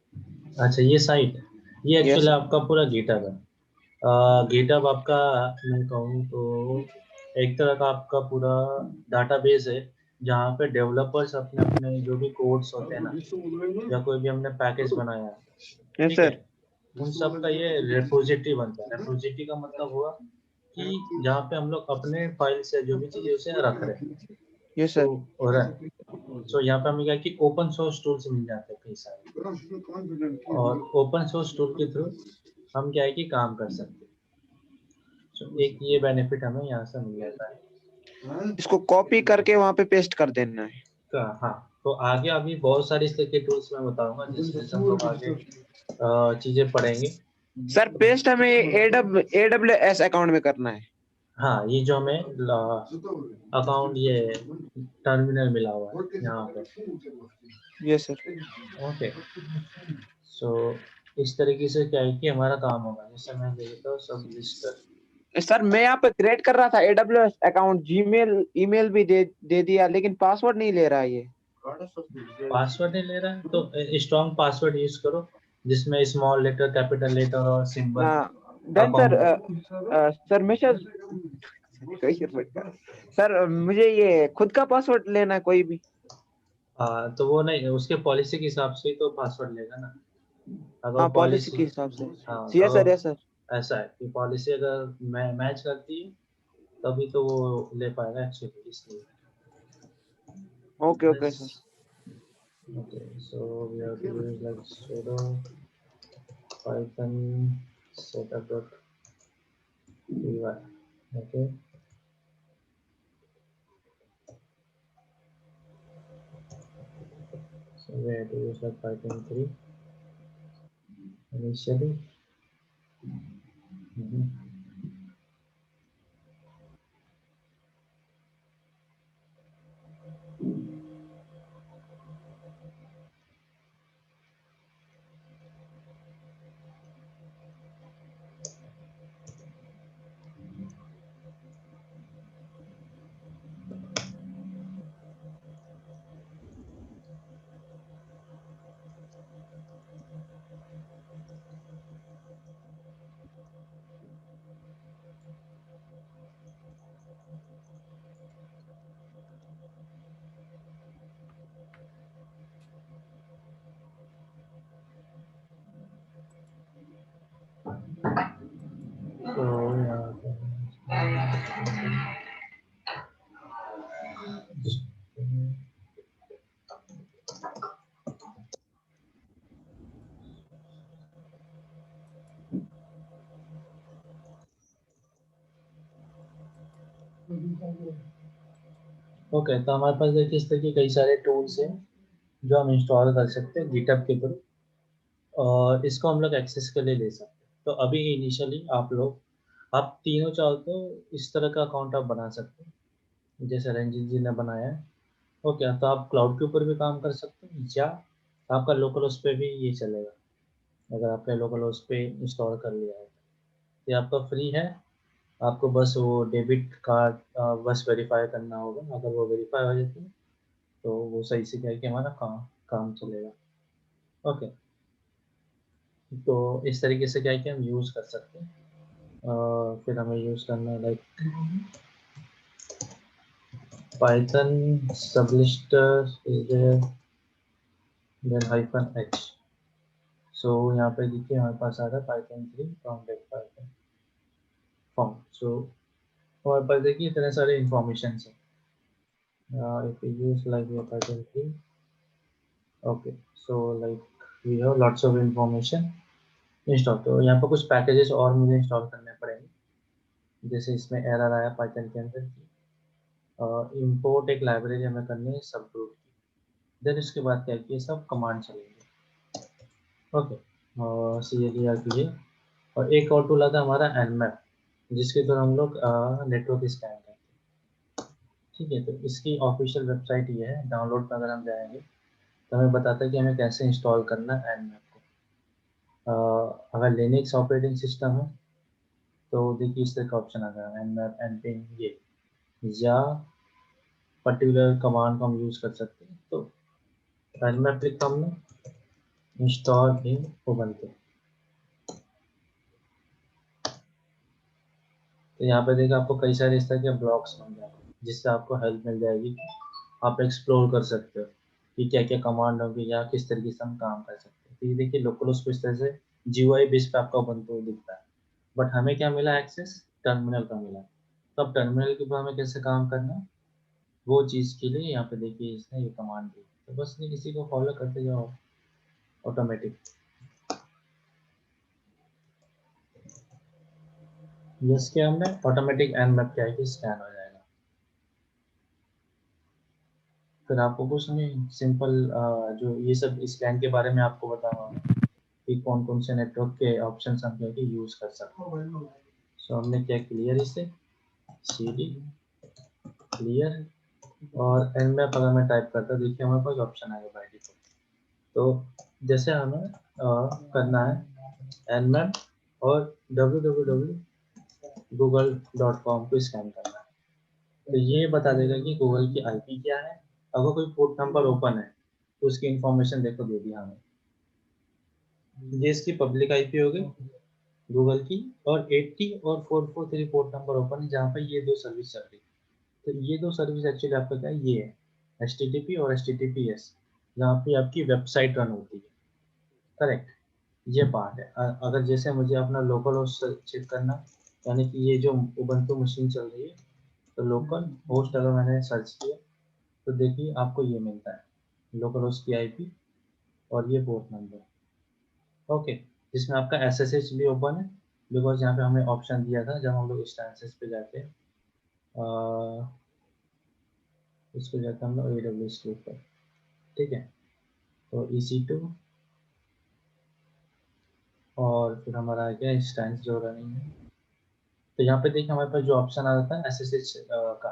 अच्छा ये साइट, ये यस एक्चुअली आपका पूरा गिटहब है। गिटहब आपका मैं कहूँ तो एक तरह का आपका पूरा डाटाबेस है, जहाँ पे डेवलपर्स अपने अपने जो भी कोड्स होते हैं ना, या कोई भी हमने पैकेज बनाया है, यस ठीक है, सर उन सब का ये रेपोजिटरी बनता है। रेपोजिटरी का मतलब हुआ कि जहाँ पे हम लोग अपने फाइल से जो भी चीजें उसे रख रहे हैं, यस तो सर हो रहा है। तो यहाँ पे हमें क्या कि ओपन सोर्स टूल्स मिल जाते हैं कई सारे, और ओपन सोर्स टूल के थ्रू हम क्या है कि काम कर सकते हैं। तो एक ये बेनिफिट हमें यहाँ से मिल जाता है। इसको कॉपी करके वहां पे पेस्ट कर देना है। हाँ, तो आगे अभी बहुत सारी इस तरह के टूल्स मैं बताऊंगा, जैसे जैसे हम लोग आगे चीजें पढ़ेंगे। सर पेस्ट हमें AWS अकाउंट में करना है। हाँ, ये जो हमें अकाउंट ये टर्मिनल मिला हुआ है यहाँ पे। Yes sir. ओके, सो इस तरीके से क्या है कि हमारा काम होगा, जैसे मैं देखता हूँ सब रजिस्टर। सर मैं यहाँ पे क्रिएट कर रहा था AWS अकाउंट, जीमेल ईमेल भी दे दिया, लेकिन पासवर्ड नहीं ले रहा ये। पासवर्ड नहीं ले रहा है तो स्ट्रॉन्ग पासवर्ड यूज करो, जिसमें स्मॉल लेटर, कैपिटल लेटर और symbol done sir. Account. Sir message sir मुझे ये खुद का पासवर्ड लेना है कोई भी। तो वो नहीं, उसके पॉलिसी के हिसाब से ही तो पासवर्ड लेगा ना। हाँ अगर पॉलिसी के पॉलिसी, हिसाब से। हाँ यस सर तो यस सर। ऐसा है कि पॉलिसी अगर मैच करती है तभी तो वो ले पाएगा एक्चुअली, इसलिए। Okay okay Yes. Sir. Okay, so we have to use like sudo python setup.py. Okay, so we have to use like python 3 initially. तो यहाँ पे ओके, तो हमारे पास देखिए इस तरह के कई सारे टूल्स हैं जो हम इंस्टॉल कर सकते हैं गिटहब के थ्रू, और इसको हम लोग एक्सेस के लिए ले सकते हैं। तो अभी इनिशियली आप तीनों चाहो तो इस तरह का अकाउंट आप बना सकते हैं जैसे रंजीत जी ने बनाया है। ओके, तो आप क्लाउड के ऊपर भी काम कर सकते हैं या आपका लोकल उस पर भी ये चलेगा। अगर आपने लोकल उस पर इंस्टॉल कर लिया है ये आपका फ्री है। आपको बस वो डेबिट कार्ड बस वेरीफाई करना होगा। अगर वो वेरीफाई हो जाती है तो वो सही से क्या है कि हमारा काम चलेगा। ओके, तो इस तरीके से क्या है कि हम यूज़ कर सकते हैं। फिर हमें यूज़ करना है लाइक पाइथन सबलिस्टर देन -h। सो यहाँ पे देखिए हमारे पास आ रहा है पाइथन 3 कॉन्टेक्ट पाइथन फॉर्म। सो हमारे पास देखिए इतने सारे इंफॉर्मेशन है। if we use like your Python 3, okay, so like we have lots of information install. तो यहाँ पर कुछ पैकेजेस और मुझे इंस्टॉल करने पड़ेंगे। जैसे इसमें एरर आया पाइथन के अंदर की इंपोर्ट एक लाइब्रेरी हमें करनी है सब ग्रुप की। देन इसके बाद क्या किया सब कमांड चलेंगे। ओके, और CLR के लिए। और एक और टूल आता है हमारा nmap जिसके द्वारा हम लोग नेटवर्क स्कैन करते हैं। ठीक है, तो इसकी ऑफिशियल वेबसाइट ये है। डाउनलोड पर अगर हम जाएंगे तो हमें बताता है कि हमें कैसे इंस्टॉल करना है nmap को। अगर लिनक्स ऑपरेटिंग सिस्टम है तो देखिए इस तरह का ऑप्शन आ गया nmap npm ये, या पर्टिकुलर कमांड को हम यूज कर सकते हैं। तो nmap लिखा हमने, इंस्टॉल इन उबंटू। तो यहाँ पे देखिए आपको कई सारे इस तरह के ब्लॉग्स मिल जाएंगे जिससे आपको हेल्प मिल जाएगी। आप एक्सप्लोर कर सकते हो कि क्या क्या कमांड होंगे या किस तरीके से हम काम कर सकते हैं। तो ये देखिए लोकल इस तरह से GUI बेस पे आपका उबंटू दिखता है। बट हमें क्या मिला एक्सेस टर्मिनल का मिला। तो अब टर्मिनल के ऊपर हमें कैसे काम करना है वो चीज़ के लिए यहाँ पे देखिए इसने ये कमांड दी। तो बस इसी को फॉलो करते जाओ ऑटोमेटिक। यस के हमने ऑटोमेटिक nmap क्या है कि स्कैन हो जाएगा। फिर आपको कुछ नहीं, सिंपल जो ये सब स्कैन के बारे में आपको बताऊंगा कि कौन कौन से नेटवर्क के ऑप्शन हम क्या कि यूज कर सकते हैं। सो हमने क्या क्लियर इसे cd क्लियर और nmap अगर मैं टाइप करता देखिए हमारे पास ऑप्शन आएगा बाय डिफॉल्ट। तो जैसे हमें करना है nmap और www.google.com को स्कैन करना है। तो ये बता देगा कि गूगल की IP क्या है। अगर कोई पोर्ट नंबर ओपन है तो उसकी इंफॉर्मेशन देखो दे दी हमें। ये इसकी पब्लिक IP हो गई गूगल की, और 80 और 443 पोर्ट नंबर ओपन है जहाँ पर ये दो सर्विस चल रही है। तो ये दो सर्विस एक्चुअली आपका क्या है, ये है HTTP और HTTPS जहाँ पे आपकी वेबसाइट रन होती है। करेक्ट, ये पार्ट है। अगर जैसे मुझे अपना लोकल होस्ट चेक करना, यानी कि ये जो उबंटू मशीन चल रही है, तो लोकल होस्ट अगर मैंने सर्च किया तो देखिए आपको ये मिलता है लोकल होस्ट की IP और ये पोर्ट नंबर। ओके, जिसमें आपका SSH भी ओपन है, बिकॉज यहाँ पे हमें ऑप्शन दिया था जब हम लोग इंस्टेंसेस पे जाके इस पे जाते हम लोग AWS के ऊपर, ठीक है। तो EC2 और फिर हमारा आ गया इंस्टेंस जो रनिंग है। तो यहाँ पे देखिए हमारे पास जो ऑप्शन आ रहा था SSH का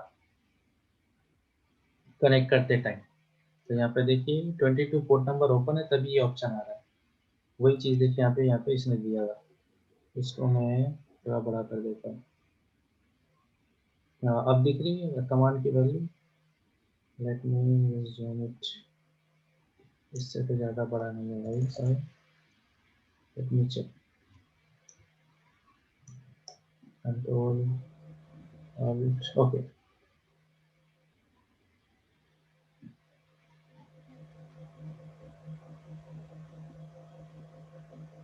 कनेक्ट करते टाइम, तो यहाँ पे देखिए 22 पोर्ट नंबर ओपन है तभी ये ऑप्शन आ रहा है। वही चीज़ देखिए यहाँ पे इसने दिया था। इसको मैं थोड़ा बड़ा कर देता हूँ। अब दिख रही है कमांड की value. Let me zoom it. इससे तो ज़्यादा बड़ा नहीं है भाई sorry. Let me check. Control alt okay.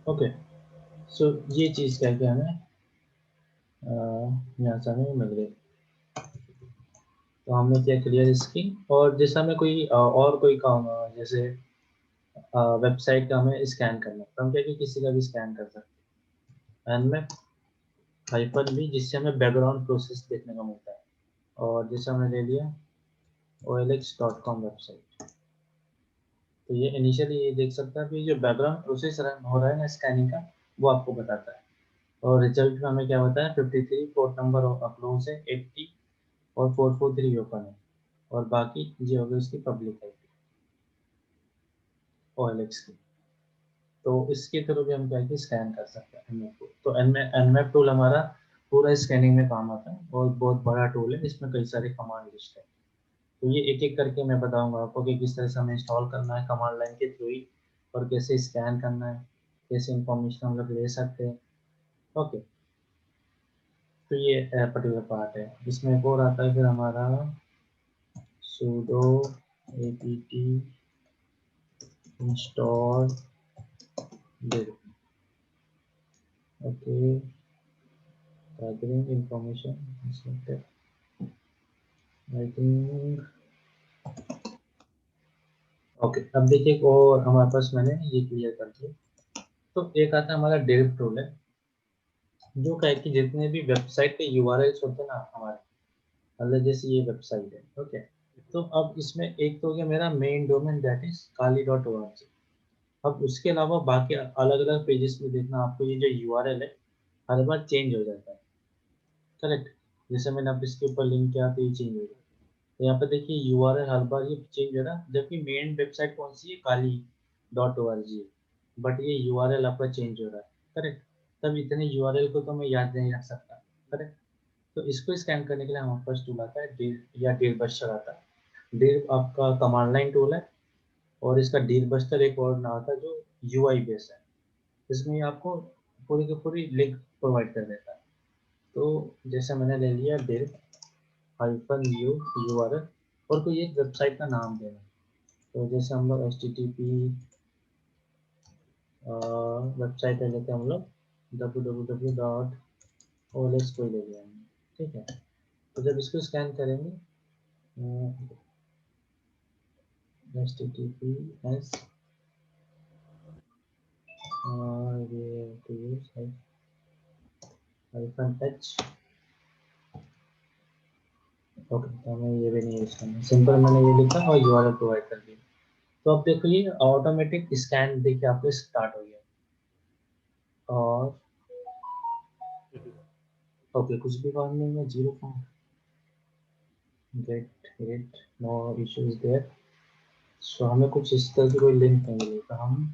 Okay so ये चीज़ क्या क्या हमें यहाँ से हमें मिल गई। तो हमने किया क्लियर इसकी। और जैसे हमें कोई और कोई काम जैसे वेबसाइट का हमें स्कैन करना है, तो हम क्या कि किसी का भी स्कैन कर सकते हैं एनमैप हाइफन भी, जिससे हमें बैकग्राउंड प्रोसेस देखने को मिलता है। और जैसे हमने ले लिया olx.com वेबसाइट, तो ये इनिशियली ये देख सकता है कि जो बैकग्राउंड प्रोसेस रन हो रहा है ना स्कैनिंग का, वो आपको बताता है। और रिजल्ट में हमें क्या बताया 53 पोर्ट नंबर क्लोज है, 80 और 443 ओपन है, और बाकी ये होगी उसकी पब्लिक आईपी OLX की। तो इसके थ्रू भी हम क्या है कि स्कैन कर सकते हैं एनमैप को। तो एनमैप टूल हमारा पूरा स्कैनिंग में काम आता है और बहुत बड़ा टूल है, इसमें कई सारे कमांड लिस्ट है। तो ये एक एक करके मैं बताऊंगा आपको कि किस तरह से हमें इंस्टॉल करना है कमांड लाइन के थ्रू ही, और कैसे स्कैन करना है, कैसे इंफॉर्मेशन हम लोग ले सकते हैं। ओके, तो ये पर्टिकुलर पार्ट है। इसमें एक और आता है फिर हमारा sudo apt install dir। Okay, gathering information I think. Okay, अब देखिए और हमारे पास मैंने ये क्लियर कर दिया। तो एक आता है हमारा डिव टूल है, जो क्या है कि जितने भी वेबसाइट के URLs होते हैं ना हमारे, मतलब जैसे ये वेबसाइट है, ओके। तो अब इसमें एक तो हो गया मेरा main domain that is kali.org। अब उसके अलावा बाकी अलग अलग पेजेस में देखना आपको ये जो URL है हर बार चेंज हो जाता है, करेक्ट। जैसे मैंने अब इसके ऊपर लिंक किया तो ये चेंज हो गया। तो यहाँ पे देखिए URL हर बार ये चेंज हो रहा है, जबकि मेन वेबसाइट कौन सी है kali.org है, बट ये URL आपका चेंज हो रहा है, करेक्ट। तब इतने URL को तो मैं याद नहीं रख सकता, करेक्ट। तो इसको स्कैन करने के लिए हमारे पास टूल आता है डिर या डिर बस्टर आता है। डिर आपका कमांड लाइन टूल है, और इसका डिर बस्टर एक और नाम आता है जो UI बेस है। इसमें आपको पूरी की पूरी लिंक प्रोवाइड कर देता है। तो जैसे मैंने ले लिया डिर -u URL, और कोई एक वेबसाइट का नाम देना। तो जैसे हम लोग HTTP वेबसाइट ले लेते हैं हम लोग www.olx को ले लिया हमने, ठीक है। तो जब इसको स्कैन करेंगे HTTPS -h। ओके, तो हमें ये भी नहीं यूज करना, सिंपल मैंने ये लिखा और URL प्रोवाइड कर दिया। तो अब देखो ये ऑटोमेटिक स्कैन देखिए आपको स्टार्ट हो गया। और ओके, कुछ भी काम नहीं है, 0 get hit, no issues there. So हमें कुछ इस तरह की कोई लिंक नहीं मिली, तो हम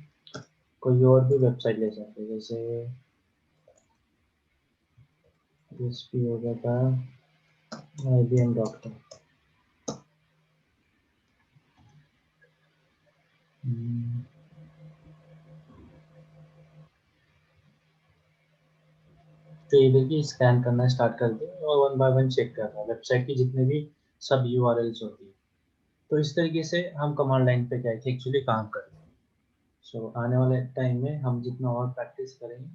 कोई और भी वेबसाइट ले सकते हैं। जैसे इस भी हो गया था IBM.com। तो ये देखिए स्कैन करना स्टार्ट कर दिया, और वन बाय वन चेक कर रहा है वेबसाइट की जितने भी सब URLs होती है। तो इस तरीके से हम कमांड लाइन पे क्या है एक्चुअली काम करते हैं। सो आने वाले टाइम में हम जितना और प्रैक्टिस करेंगे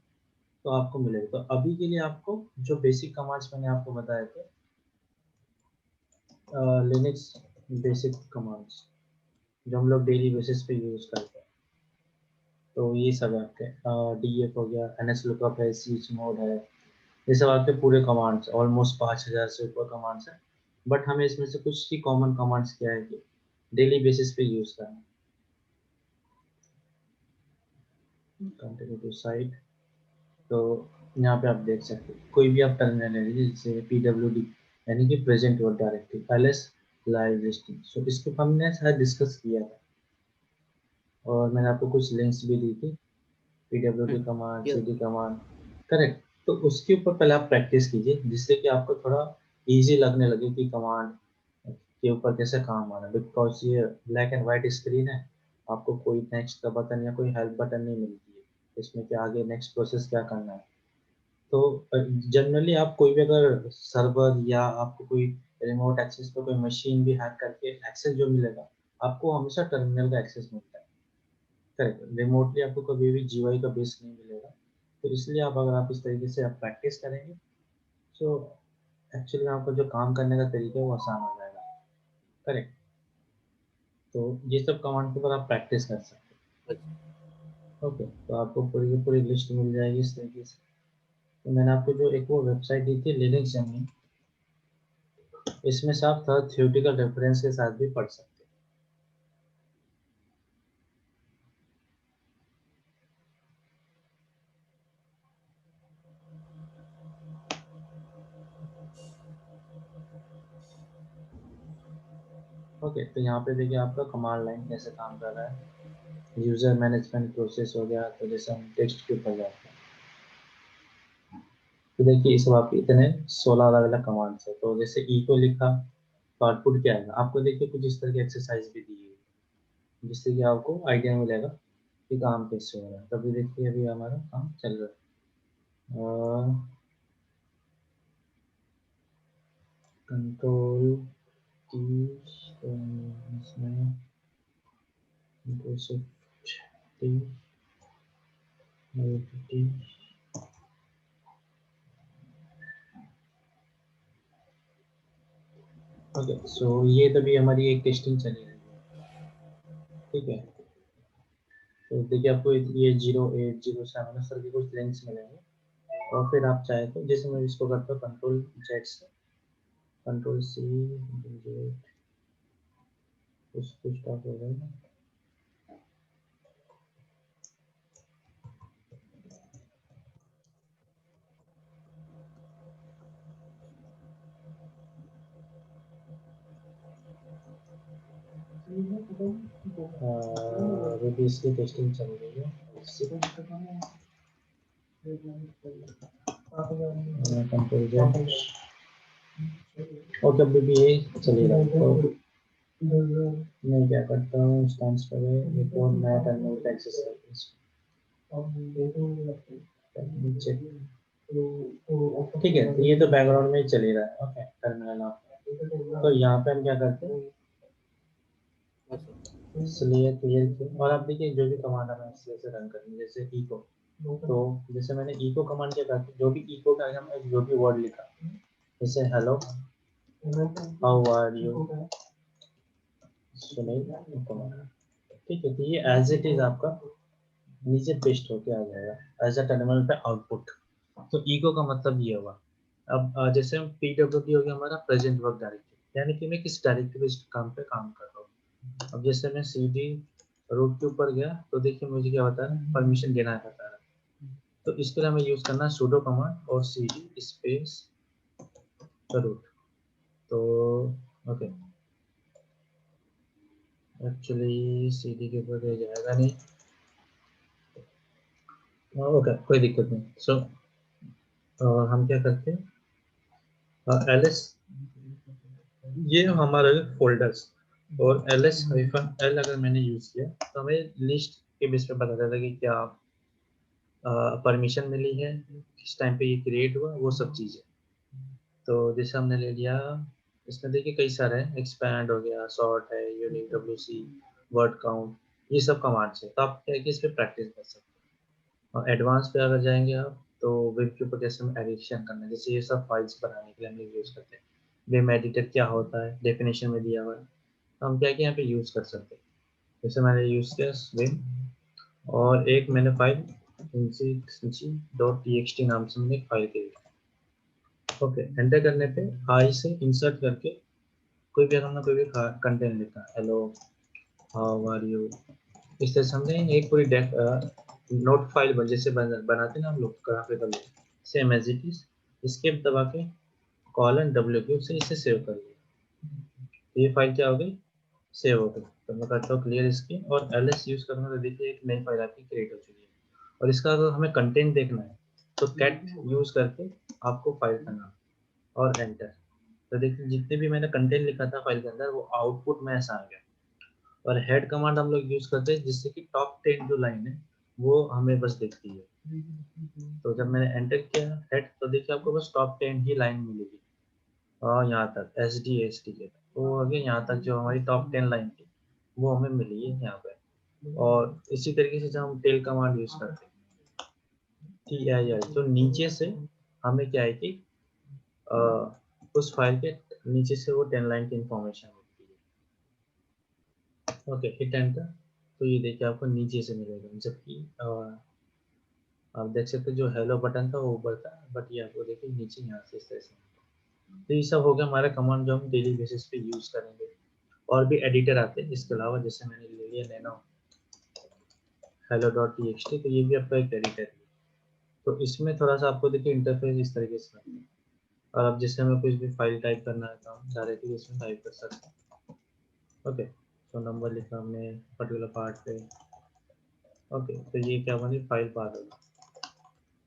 तो आपको मिलेगा। तो अभी के लिए आपको जो बेसिक कमांड्स मैंने आपको बताए थे, लिनक्स बेसिक कमांड्स जो हम लोग डेली बेसिस पे यूज करते हैं, तो ये सब है आपके DF हो गया, NS लुकअप है, CH मोड है, ये सब आपके पूरे कमांड्स, ऑलमोस्ट 5000 से ऊपर कमांड्स है। बट हमें इसमें से कुछ की कॉमन कमांड्स क्या है कि डेली बेसिस पे यूज करना। कंटिन्यू टू साइट, तो यहाँ पे आप देख सकते हैं कोई भी आप टर्मिनल ले लीजिए, जैसे PWD यानी कि present word directive, LS live listing. So इसको हमने शायद डिस्कस किया था और मैंने आपको कुछ लिंक्स भी दी थी, PWD command, yes. CD command, correct. तो उसके ऊपर पहले आप प्रैक्टिस कीजिए, जिससे कि आपको थोड़ा इजी लगने लगे कि कमांड के ऊपर कैसे काम आ रहा है। बिकॉज ये ब्लैक एंड व्हाइट स्क्रीन है, आपको कोई नेक्स्ट का बटन या कोई हेल्प बटन नहीं मिलती है इसमें कि आगे नेक्स्ट प्रोसेस क्या करना है। तो जनरली आप कोई भी अगर सर्वर या आपको कोई रिमोट एक्सेस पे कोई मशीन भी हैक करके एक्सेस जो मिलेगा, आपको हमेशा टर्मिनल का एक्सेस मिलता है। करेक्ट, रिमोटली आपको कभी भी GUI का बेस नहीं मिलेगा। तो इसलिए आप अगर आप इस तरीके से आप प्रैक्टिस करेंगे, तो एक्चुअली आपका जो काम करने का तरीका है वो आसान हो जाएगा। करेक्ट, तो ये सब कमांड के ऊपर आप प्रैक्टिस कर सकते हैं। ओके, तो आपको पूरी की पूरी लिस्ट मिल जाएगी इस तरीके से। तो मैंने आपको जो एक वो वेबसाइट दी थी लिनक्स जर्नी, इसमें से आप थोड़ा थ्योरेटिकल रेफरेंस के साथ भी पढ़ सकते हैं। ओके, तो यहाँ पे देखिए आपका कमांड लाइन कैसे काम कर रहा है। यूजर मैनेजमेंट प्रोसेस हो गया, तो जैसे हम टेक्स्ट के ऊपर जाते हैं, तो देखिए इस आपके इतने 16 अलग अलग कमांड्स है। तो जैसे ई को लिखा तो आउटपुट क्या आएगा, आपको देखिए कुछ इस तरह की एक्सरसाइज भी दी है, जिससे कि आपको आइडिया मिलेगा कि काम कैसे हो रहा है। तभी देखिए अभी हमारा काम चल रहा है। कंट्रोल की इसमें ओके, सो ये तभी हमारी एक टेस्टिंग चली रही है, ठीक है। तो देखिए आपको ये 0807 सर के कुछ लिंक्स मिलेंगे, और फिर आप चाहे तो जैसे मैं इसको करता हूँ कंट्रोल जेड से, कंट्रोल C, कुछ स्टॉप हो गया। अभी भी इसकी टेस्टिंग चल रही है। कंट्रोल जेड, ओके, अभी भी ये चलेगा। तो मैं क्या करता हूँ, इंस्टेंस पे एक और नया टर्मिनल एक्सेस करता हूँ। ठीक है, तो ये तो बैकग्राउंड में ही चल ही रहा है। ओके, टर्मिनल आपका, तो यहाँ पे हम क्या करते हैं, इसलिए क्लियर किया, और आप देखिए जो भी कमांड हमें इसलिए से रन करनी है, जैसे इको, तो जैसे मैंने इको कमांड क्या करती, जो भी इको का हमने जो भी वर्ड लिखा, जैसे hello, how are you, Sunil Kumar, ठीक है। तो ये एज इट इज आपका नीचे पेस्ट होके आ जाएगा एज अ टर्मिनल पे आउटपुट। तो इको का मतलब ये होगा। अब जैसे हम PWD हो गया हमारा प्रेजेंट वर्क डायरेक्टिव, यानी कि मैं किस डायरेक्टिव इस काम पे काम कर रहा हूँ। अब जैसे मैं CD रूट के ऊपर गया, तो देखिए मुझे क्या बता रहा है, परमिशन देना है बता रहा है। तो इसके लिए हमें यूज करना है sudo कमांड और CD स्पेस रूट। तो ओके, एक्चुअली CD के ऊपर ये जाएगा नहीं, ओके कोई दिक्कत नहीं। सो हम क्या करते हैं, LS, ये हमारे फोल्डर्स, और LS-L अगर मैंने यूज किया तो हमें लिस्ट के बेस पे पता चलता कि क्या परमिशन मिली है, किस टाइम पे ये क्रिएट हुआ, वो सब चीजें। तो जैसे हमने ले लिया, इसमें देखिए कई सारे हैं, एक्सपैंड हो गया, सॉर्ट है, यूनिक, WC, वर्ड काउंट, ये सब कमांड्स है। तो आप क्या है कि इस पे प्रैक्टिस कर सकते हैं। और एडवांस पे अगर जाएंगे आप, तो वेब के ऊपर कैसे हम एडिशन करना है, जैसे ये सब फाइल्स बनाने के लिए हम यूज करते हैं। विम एडिटर क्या होता है, डेफिनेशन में दिया हुआ है, तो हम क्या कि यहाँ पे यूज कर सकते हैं। जैसे मैंने यूज किया विम और एक मैंने फाइल inc.txt नाम से मैंने एक फाइल क्रिएट। ओके, एंटर करने पे आई से इंसर्ट करके कोई भी हमने कोई भी कंटेंट लिखा, हेलो हाउ आर यू, इस तरह से हमने एक पूरी नोट फाइल जैसे बनाते ना हम लोग graphical, same as it is escape दबा के कॉलन W से इसे सेव कर लिया। तो ये फाइल क्या हो गई, सेव हो गई। तो मैं करता हूँ क्लियर इसकी और ls यूज करूँगा तो देखिए एक नई फाइल आपकी क्रिएट हो चुकी है। और इसका अगर हमें कंटेंट देखना है तो कैट यूज करके आपको फाइल का नाम और एंटर। तो देखिए जितने भी मैंने कंटेंट लिखा था फाइल के अंदर वो आउटपुट में ऐसा आ गया। और हेड कमांड हम लोग यूज करते हैं जिससे कि टॉप 10 जो लाइन है वो हमें बस दिखती है। तो जब मैंने एंटर किया हेड तो देखिए आपको बस टॉप 10 ही लाइन मिलेगी और यहाँ तक SDST के तो आगे यहाँ तक जो हमारी टॉप 10 लाइन थी वो हमें मिली है यहाँ पे। और इसी तरीके से जब हम टेल कमांड यूज करते हैं TIL तो नीचे से हमें क्या है कि उस फाइल के नीचे से वो 10 लाइन की इंफॉर्मेशन होती है। ओके, हिट एंटर तो ये देखिए आपको नीचे से मिलेगा, जबकि आप देख सकते हैं जो हेलो बटन था वो ऊपर था बट ये आपको देखिए नीचे यहाँ से इस तरह से। तो ये सब हो गया हमारा कमांड जो हम डेली बेसिस पे यूज करेंगे। और भी एडिटर आते हैं इसके अलावा, जैसे मैंने ले लिया नैनो hello.txt तो ये भी आपका एक एडिटर है। तो इसमें थोड़ा सा आपको देखिए इंटरफेस इस तरीके से है। और अब जैसे हमें कुछ भी फाइल टाइप करना है तो हम डायरेक्टली इसमें टाइप कर सकते हैं। ओके, तो नंबर लिखा हमने पर्टिकुलर पार्ट पे। ओके, तो ये क्या बनी फाइल पाथ होगा।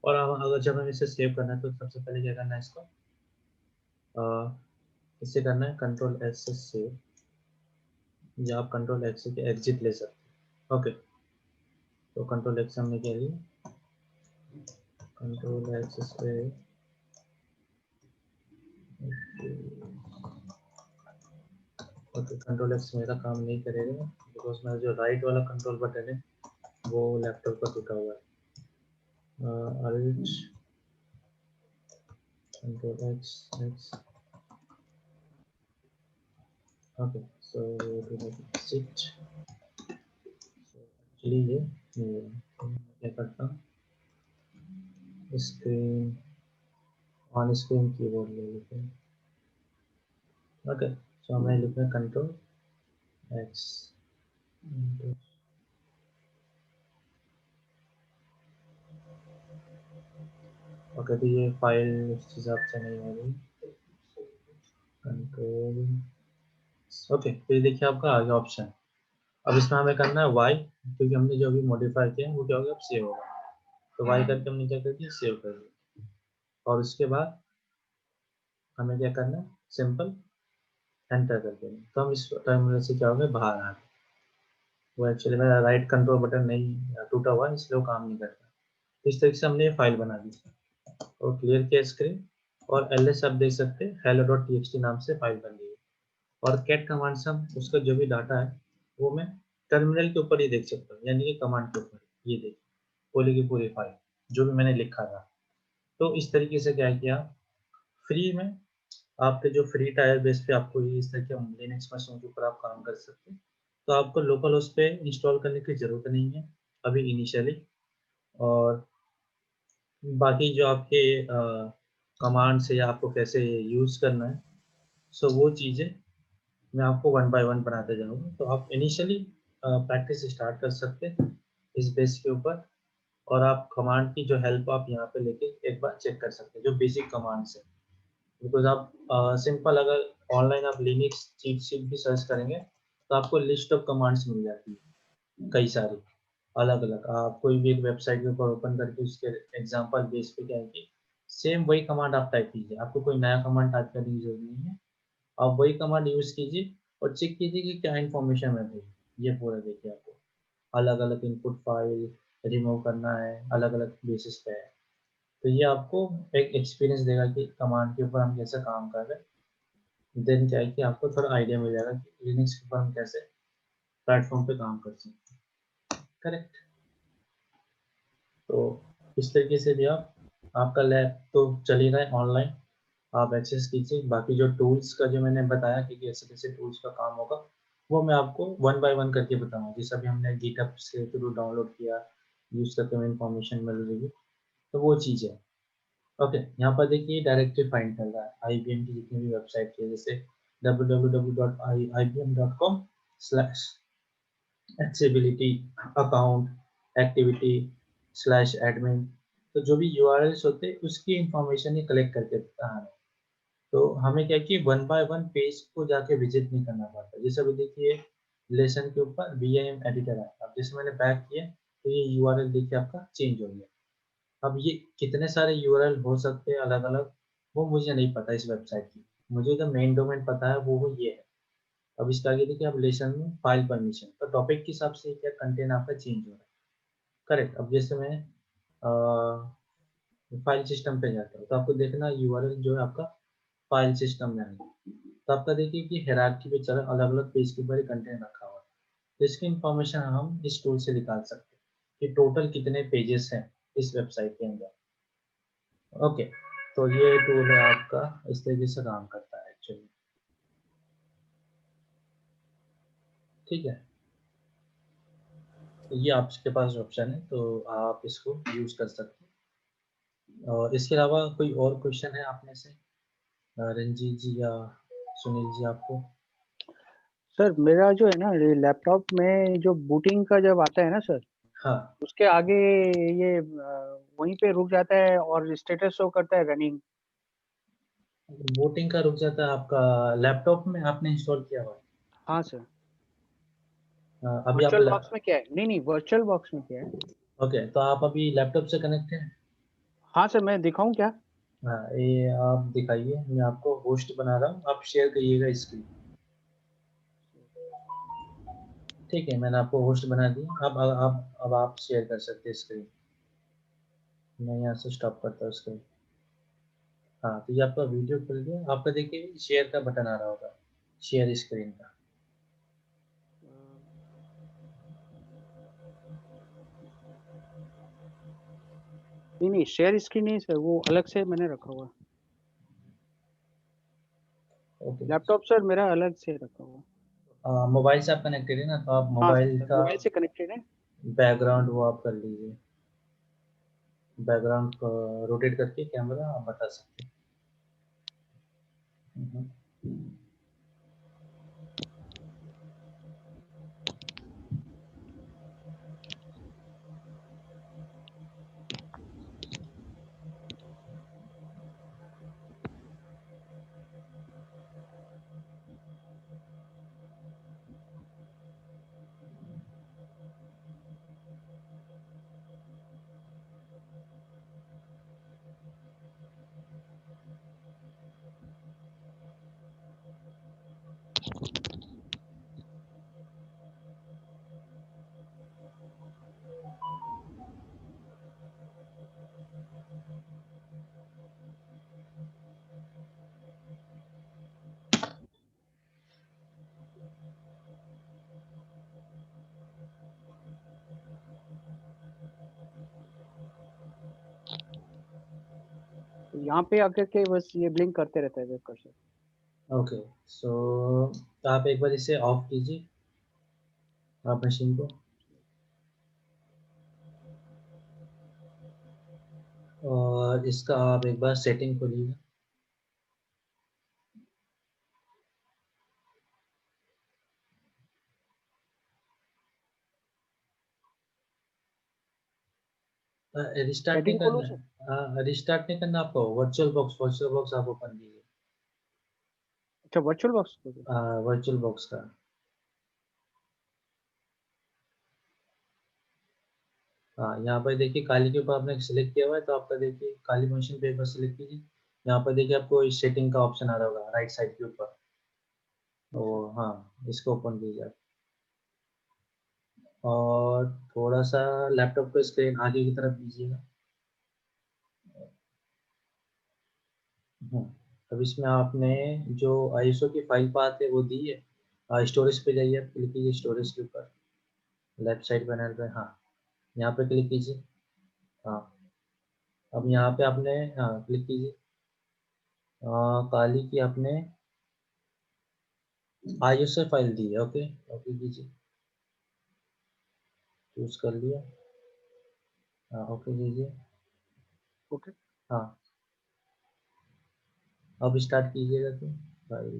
और हम अगर जब हमें इसे सेव करना है तो सबसे पहले क्या करना है इसको इसे करना है Ctrl+S से सेव, या आप Ctrl+X से एग्जिट ले सकते हैं। ओके, तो Ctrl+X हमने क्या लिया, Ctrl+X पे ओके, Ctrl+X मेरा काम नहीं करेगा बिकॉज मेरा जो राइट वाला कंट्रोल बटन है वो लैपटॉप पर टूटा हुआ है। Alt Ctrl+X okay, so to exit। Actually ये क्या करता हूँ स्क्रीन ऑन स्क्रीन कीबोर्ड ले लेते हैं। ओके, सो हमें लिखना है Ctrl+X। ओके, तो ये फाइल उस हिसाब से नहीं हो रही। कंट्रोल ओके, तो ये देखिए आपका आ गया ऑप्शन। अब इसमें हमें करना है वाई, क्योंकि हमने जो अभी मॉडिफाई किया है वो क्या होगा, अब सेव होगा। तो वाई करके हमने क्या कर दिया, सेव कर दिया। और उसके बाद हमें क्या करना है, सिंपल एंटर कर देना। तो हम इस टर्मिनल से क्या होगा, बाहर आ गए। वो एक्चुअली मेरा राइट कंट्रोल बटन नहीं टूटा हुआ है इसलिए वो काम नहीं करता। तो इस तरीके से हमने ये फाइल बना दी और क्लियर किया स्क्रीन। और ls आप देख सकते हैं hello.txt नाम से फाइल बन गई है। और कैट कमांड से हम उसका जो भी डाटा है वो मैं टर्मिनल के ऊपर ही देख सकता हूँ, यानी कि कमांड के ऊपर। ये देखिए पूरी की पूरी फाइल जो भी मैंने लिखा था। तो इस तरीके से क्या किया, फ्री में आपके जो फ्री टायर बेस पे आपको ये इस तरह के लिनक्स मशीन के ऊपर आप काम कर सकते हैं। तो आपको लोकल होस्ट पे इंस्टॉल करने की ज़रूरत नहीं है अभी इनिशियली। और बाकी जो आपके कमांड्स है या आपको कैसे यूज़ करना है, सो वो चीज़ें मैं आपको वन बाय वन बनाते जाऊँगा। तो आप इनिशियली प्रैक्टिस स्टार्ट कर सकते हैं इस बेस के ऊपर। और आप कमांड की जो हेल्प आप यहाँ पे लेके एक बार चेक कर सकते हैं जो बेसिक कमांड्स है। बिकॉज आप सिंपल अगर ऑनलाइन आप लिनक्स चीट शीट भी सर्च करेंगे तो आपको लिस्ट ऑफ कमांड्स मिल जाती है कई सारी अलग अलग। आप कोई भी एक वेबसाइट के ऊपर ओपन करके उसके एग्जांपल बेस पे क्या है कि सेम वही कमांड आप टाइप कीजिए, आपको कोई नया कमांड टाइप करने की जरूरत नहीं है। आप वही कमांड यूज कीजिए और चेक कीजिए कि क्या इन्फॉर्मेशन है भाई। ये पूरा देखिए आपको अलग अलग इनपुट फाइल रिमूव करना है, अलग अलग बेसिस पे है। तो ये आपको एक एक्सपीरियंस देगा कि कमांड के ऊपर हम कैसे काम कर रहे हैं। देन क्या है कि आपको थोड़ा आइडिया मिल जाएगा कि लिनक्स के ऊपर हम कैसे प्लेटफॉर्म पे काम कर सकते हैं। करेक्ट। तो इस तरीके से भी आप आपका लैब तो चल ही रहा है ऑनलाइन, आप एक्सेस कीजिए। बाकी जो टूल्स का जो मैंने बताया कि कैसे कैसे टूल्स का काम होगा वो मैं आपको वन बाय वन करके बताऊंगा। जैसे अभी हमने गिटहब से थ्रू डाउनलोड किया, यूज करके हमें इन्फॉर्मेशन मिल रही है, तो वो चीज़ है। ओके, यहाँ पर देखिए डायरेक्टली फाइंड कर रहा है आईबीएम की जितनी भी वेबसाइट है, जैसे www.ibm.com/accessibility account activity /admin। तो जो भी यूआरएल्स होते हैं उसकी इंफॉर्मेशन ही कलेक्ट करके देता है हमें। तो हमें क्या कि वन बाय वन पेज को जाके विजिट नहीं करना पड़ता। जैसे अभी देखिए लेसन के ऊपर वीआईएम एडिटर है, अब जैसे मैंने बैक किया तो ये यूआरएल देखिए आपका चेंज हो गया। अब ये कितने सारे यूआरएल हो सकते हैं अलग अलग, वो मुझे नहीं पता इस वेबसाइट की। मुझे तो मेन डोमेन पता है, वो ये है। अब इसके आगे देखिए, अब लेसन में फाइल परमिशन तो टॉपिक के हिसाब से क्या कंटेंट आपका चेंज हो रहा है। करेक्ट। अब जैसे मैं फाइल सिस्टम पे जाता हूँ तो आपको देखना यूआरएल जो है आपका फाइल सिस्टम में आएगा। तो आपका देखिए कि हायरार्की पे चला, अलग अलग पेज के ऊपर कंटेंट रखा हुआ है। तो इसकी इंफॉर्मेशन हम इस टूल से निकाल सकते हैं कि टोटल कितने पेजेस हैं इस वेबसाइट के अंदर। ओके, तो ये टूल है आपका, इस तरीके से काम करता है एक्चुअली। ठीक है, तो ये आपके पास ऑप्शन है, तो आप इसको यूज कर सकते हैं। और इसके अलावा कोई और क्वेश्चन है आप में से, रंजीत जी या सुनील जी आपको? सर मेरा जो है ना ये लैपटॉप में जो बूटिंग का जब आता है ना सर, हाँ, उसके आगे ये वहीं पे रुक जाता है और स्टेटस शो करता है रनिंग। बूटिंग का रुक जाता है आपका लैपटॉप में आपने इंस्टॉल किया हुआ है? हाँ सर। अभी आप वर्चुअल बॉक्स में क्या है? नहीं नहीं, वर्चुअल बॉक्स में क्या है? ओके, तो आप अभी लैपटॉप से कनेक्ट हैं? हाँ सर, मैं दिखाऊं क्या? हाँ, ये आप दिखाइए, मैं आपको होस्ट बना रहा हूँ, आप शेयर करिएगा स्क्रीन। ठीक है, मैंने आपको होस्ट बना दिया। अब आप शेयर कर सकते हैं स्क्रीन। मैं यहाँ से स्टॉप करता हूँ स्क्रीन। हाँ, तो ये आपका वीडियो खुल गया। आपका देखिए शेयर का बटन आ रहा होगा, शेयर स्क्रीन का। नहीं नहीं, शेयर स्क्रीन नहीं सर, वो अलग से मैंने रखा हुआ। ओके, लैपटॉप सर मेरा अलग से रखा हुआ। मोबाइल से आप कनेक्टेड है ना, तो आप हाँ मोबाइल सर, का मोबाइल से कनेक्टेड है। बैकग्राउंड वो आप कर लीजिए। बैकग्राउंड को रोटेट करके कैमरा आप बता सकते हैं। तो यहाँ पे आकर के बस ये ब्लिंक करते रहता है वेब कर्सर। ओके, सो आप एक बार इसे ऑफ कीजिए आप मशीन को, और इसका आप एक बार सेटिंग खोलिए। रिस्टार्ट नहीं सेटिंग खोलो करना सर। है, रिस्टार्ट नहीं करना आपको। वर्चुअल बॉक्स आप ओपन कीजिए, अच्छा, वर्चुअल बॉक्स खोलो। वर्चुअल बॉक्स का। हाँ, यहाँ पर देखिए काली के ऊपर आपने सिलेक्ट किया हुआ है, तो आपका देखिए काली मशीन पे एक बार सिलेक्ट कीजिए। यहाँ पर देखिए आपको सेटिंग का ऑप्शन आ रहा होगा राइट साइड के ऊपर, तो हाँ, इसको ओपन कीजिए आप। और थोड़ा सा लैपटॉप को स्क्रीन आगे की तरफ लीजिएगा। अब इसमें आपने जो आईएसओ की फाइल पाथ है वो दी है। स्टोरेज पे जाइए, आप क्लिक कीजिए स्टोरेज के ऊपर, लेफ्ट साइड पैनल पे। हाँ, यहाँ पे क्लिक कीजिए। हाँ, अब यहाँ पे आपने, हाँ, क्लिक कीजिए। काली की आपने ISO फाइल दी है। ओके ओके कीजिए, चूज कर लिया। हाँ ओके कीजिए। ओके। हाँ अब स्टार्ट कीजिएगा तो फाइल।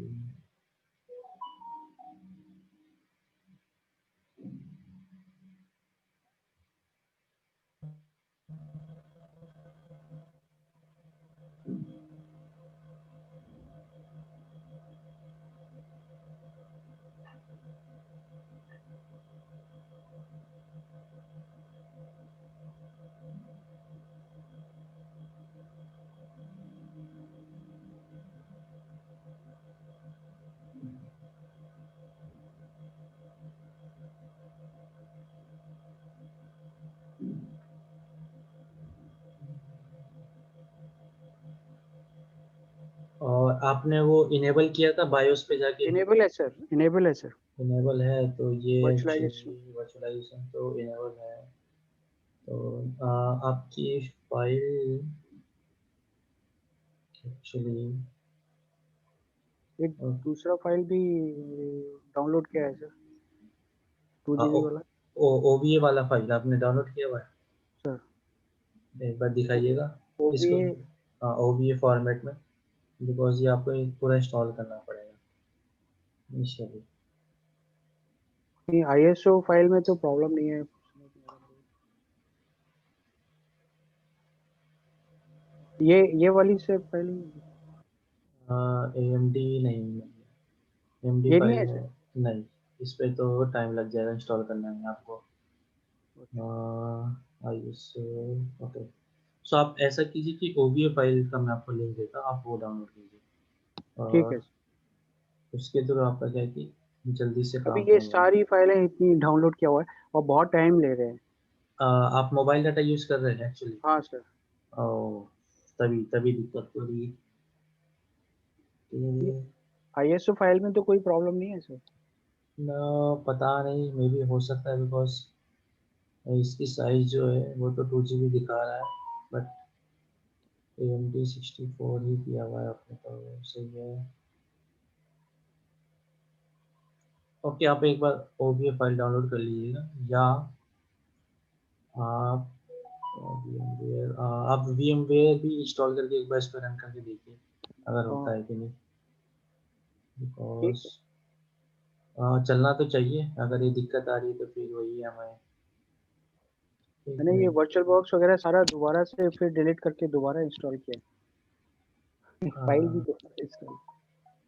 और आपने वो इनेबल किया था बायोस पे जाके? इनेबल है सर, इनेबल है सर। इनेबल है तो ये वर्चुअलाइजेशन। एक्चुअली वर्चुअलाइजेशन तो इनेबल है। तो आपकी फाइल एक्चुअली एक दूसरा फाइल भी डाउनलोड किया है सर, 2 GB वाला। OVA वाला फाइल आपने डाउनलोड किया हुआ है? सर एक बार दिखाइएगा इसको। OVA। हाँ OVA फॉर्मेट में, बिकॉज ये आपको पूरा इंस्टॉल करना पड़ेगा इनिशियली। नहीं, ISO फाइल में तो प्रॉब्लम नहीं है। ये वाली से फाइल AMD नहीं, AMD ये नहीं फाइल है है सर। नहीं। इस पे तो टाइम लग जाएगा इंस्टॉल करने में आपको। ISO okay. सो आप ऐसा कीजिए कि OVA फाइल का मैं आपको लिंक देता हूँ, आप वो डाउनलोड कीजिए ठीक है और सर। उसके थ्रू आपका क्या है कि जल्दी से अभी काम ये हो जाएगा। सारी फाइलें इतनी डाउनलोड किया हुआ है और बहुत टाइम ले रहे हैं। आप मोबाइल डाटा यूज़ कर रहे हैं एक्चुअली? हाँ सर। ओह तभी तभी दिक्कत हो रही है। ये तो ISO फाइल में तो कोई प्रॉब्लम नहीं है सर। ना पता नहीं, मे भी हो सकता है बिकॉज इसकी साइज जो है वो तो 2 GB दिखा रहा है, बट AMD 64 ही किया हुआ है आपने तो सही है। ओके आप एक बार OVA फाइल डाउनलोड कर लीजिएगा, या आप आप VMware भी इंस्टॉल करके एक बार इस पर रन करके देखिए अगर होता हाँ है कि नहीं, ठीक बिकॉज है। चलना तो चाहिए। अगर ये दिक्कत आ रही है तो फिर वही है हमें। एक मैंने ये मिनट। वर्चुअल बॉक्स वगैरह सारा दोबारा से फिर डिलीट करके दोबारा इंस्टॉल किया। फाइल भी दोबारा इंस्टॉल।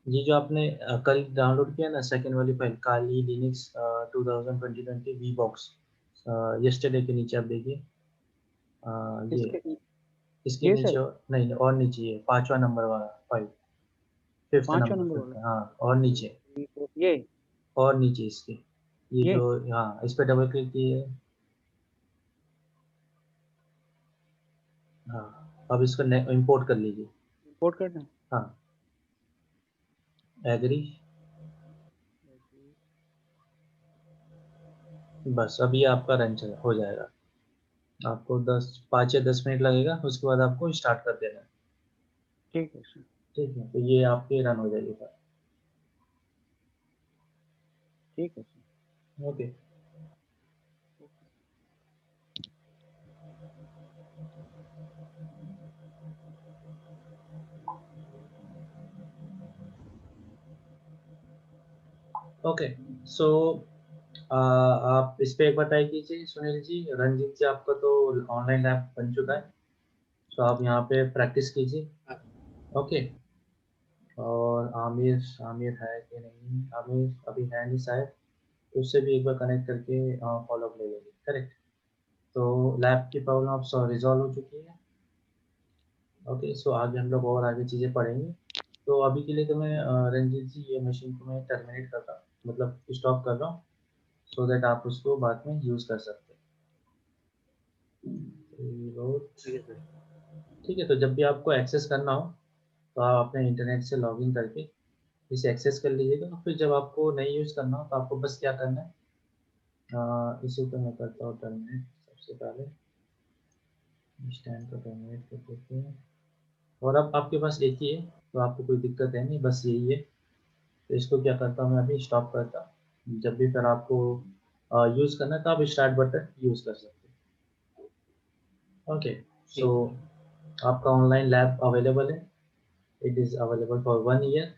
ये जो आपने कल डाउनलोड किया ना सेकंड वाली file, Kali Linux 2020 V box, yesterday के नीचे आप देखिए। ये इसके इसके ये नीचे सर नहीं नहीं, और नीचे ये 5वां नंबर वाला फाइल, 5th 5वां नंबर नंबर 5th, वाला। हाँ और नीचे, ये और नीचे इसके, ये ये जो, हाँ इस पर डबल क्लिक कीजिए। हाँ अब इसको इंपोर्ट कर लीजिए। इंपोर्ट करना है। हाँ एग्री। बस अभी आपका रन हो जाएगा। आपको 5 या 10 मिनट लगेगा, उसके बाद आपको स्टार्ट कर देना है। ठीक है सर। ठीक है तो ये आपके रन हो जाएगी फाइल। ठीक है सर। ओके। ओके सो आप इस पे एक बार ट्राई कीजिए सुनील जी। रंजीत जी आपका तो ऑनलाइन ऐप बन चुका है, सो आप यहाँ पे प्रैक्टिस कीजिए। ओके। और आमिर, आमिर है कि नहीं? आमिर अभी है नहीं शायद, तो उससे भी एक बार कनेक्ट करके फॉलो अप ले लेंगे। करेक्ट। तो लैब की प्रॉब्लम आप रिजॉल्व हो चुकी है। ओके सो आगे हम लोग और आगे चीज़ें पढ़ेंगे। तो अभी के लिए तो मैं रंजीत जी ये मशीन को मैं टर्मिनेट कर रहा हूँ, मतलब स्टॉप कर रहा हूँ, सो दैट आप उसको बाद में यूज़ कर सकते हैं। ठीक है सर। ठीक है तो जब भी आपको एक्सेस करना हो तो आप अपने इंटरनेट से लॉगिन करके इसे एक्सेस कर लीजिएगा। फिर जब आपको नहीं यूज़ करना हो तो आपको बस क्या करना है, इसे तो मैं करता हूँ टर्मिनेट सबसे पहले, स्टैंड को टर्मिनेट कर देते हैं। और अब आपके पास एक ही है तो आपको कोई दिक्कत है नहीं, बस यही है तो इसको क्या करता हूँ मैं अभी स्टॉप करता हूँ। जब भी फिर आपको यूज़ करना है तो आप स्टार्ट बटन यूज़ कर सकते हैं। ओके, सो आपका ऑनलाइन लैब अवेलेबल है, it is available for 1 year.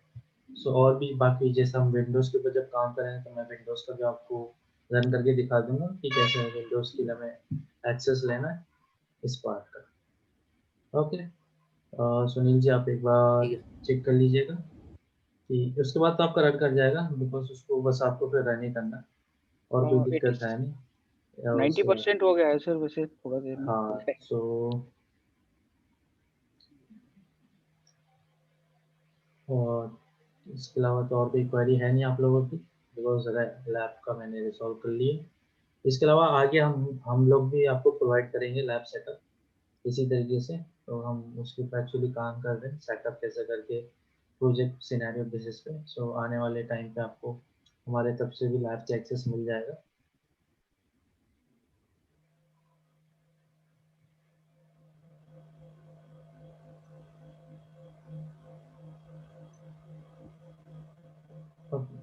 So और भी बाकी जैसे हम विंडोज़ के ऊपर जब काम करें तो मैं विंडोज़ का भी आपको रन करके दिखा दूंगा कि कैसे विंडोज़ के लिए हमें एक्सेस लेना है इस पार्ट का। ओके, सुनील जी आप एक बार ठीक है। चेक कर लीजिएगा कि उसके बाद तो आपका रन कर जाएगा, बिकॉज उसको बस आपको फिर रन ही करना है और कोई दिक्कत है नहीं। 90% हो गया है सर, वैसे थोड़ा देर में। हाँ, सो और इसके अलावा तो और कोई क्वेरी है नहीं आप लोगों की, बिकॉज लैब का मैंने रिजॉल्व कर लिया। इसके अलावा आगे हम लोग भी आपको प्रोवाइड करेंगे लैब सेटअप इसी तरीके से, तो हम उसके ऊपर एक्चुअली काम कर रहे हैं, सेटअप कैसे करके प्रोजेक्ट सिनेरियो बेसिस पे। सो आने वाले टाइम पे आपको हमारे तरफ से भी लैब के एक्सेस मिल जाएगा। ओके,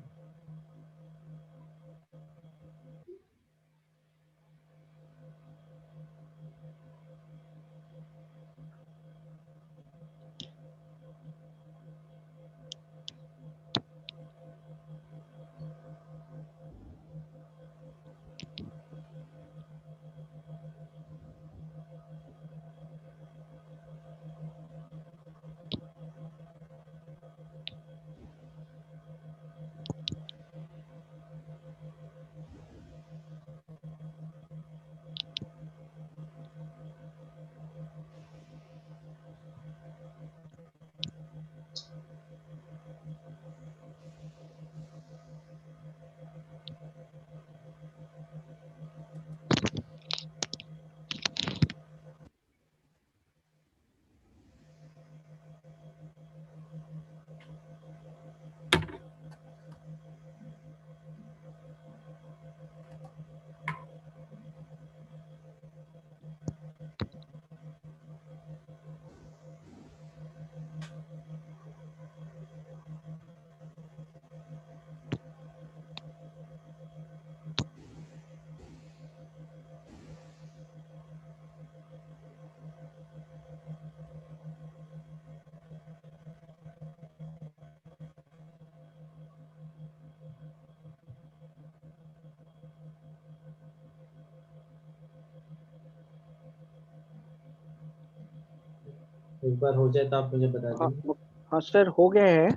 एक बार हो जाए तो आप मुझे बता हाँ देंगे। हाँ सर, हो गया है।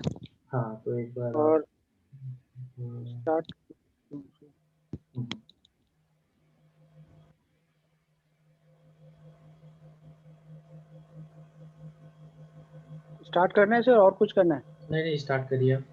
हाँ, तो एक बार आप और स्टार्ट स्टार्ट करना है सर, और कुछ करना है? नहीं नहीं, स्टार्ट करिए आप।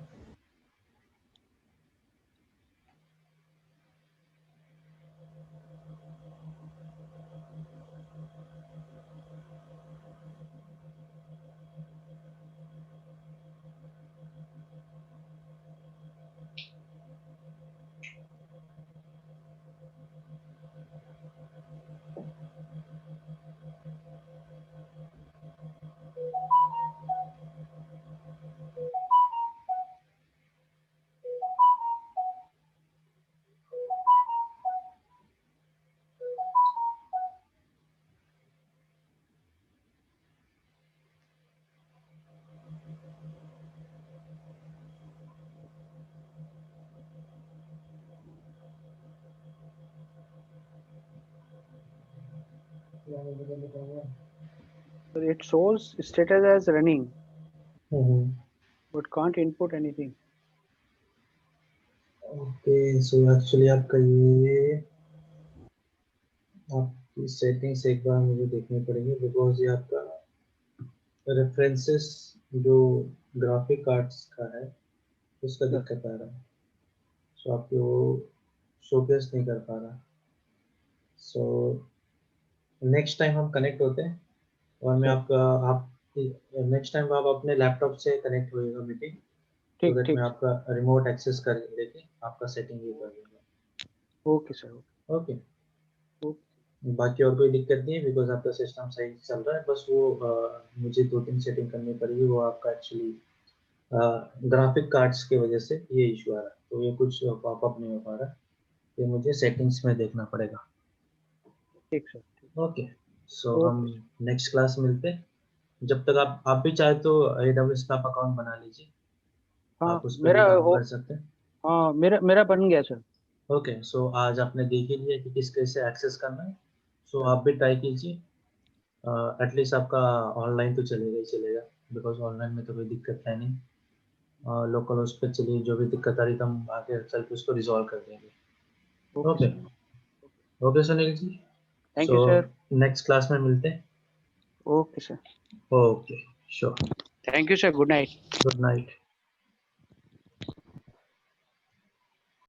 So it shows status as running, but can't input anything. Okay, so actually आपका ये आपकी सेटिंग्स एक बार मुझे देखनी पड़ेगी, बिकॉज ये आपका रेफरेंसेस जो ग्राफिक कार्ड्स का है उसका दिक्कत आ रहा है। सो आपकी वो शोकेस नहीं कर पा रहा। सो नेक्स्ट टाइम हम कनेक्ट होते हैं और मैं आपका आप नेक्स्ट टाइम आप अपने लैपटॉप से कनेक्ट होइएगा मीटिंग, सो ठीक दैट ठीक मैं आपका रिमोट एक्सेस कर लेके आपका सेटिंग भी कर दूंगा। Okay sir. ओके, बाकी और कोई दिक्कत नहीं है, बिकॉज आपका सिस्टम सही चल रहा है। बस वो मुझे 2-3 सेटिंग करनी पड़ेगी, वो आपका एक्चुअली ग्राफिक कार्ड्स की वजह से ये इशू आ रहा है, तो ये कुछ पॉपअप नहीं हो पा रहा, ये मुझे सेटिंग्स में देखना पड़ेगा। ठीक सर। ओके, सो ओके हम नेक्स्ट क्लास मिलते हैं। जब तक आप भी चाहे तो AWS का आप अकाउंट बना लीजिए, हाँ आप उस पर भी मेरा काम हो कर सकते हैं। हाँ मेरा बन गया सर। ओके, सो आज आपने देख ही लिया कि किस कैसे एक्सेस करना है, सो आप भी ट्राई कीजिए। एटलीस्ट आपका ऑनलाइन तो चलेगा ही चलेगा, बिकॉज ऑनलाइन में तो कोई दिक्कत है नहीं। लोकल उस पर चलिए, जो भी दिक्कत आ रही तो हम आगे चल के उसको रिजॉल्व कर देंगे। Okay okay sir. Okay Sunil ji, thank so you sir. Next class में मिलते हैं। Okay sir. Okay, sure, thank you sir. Good night. Good night.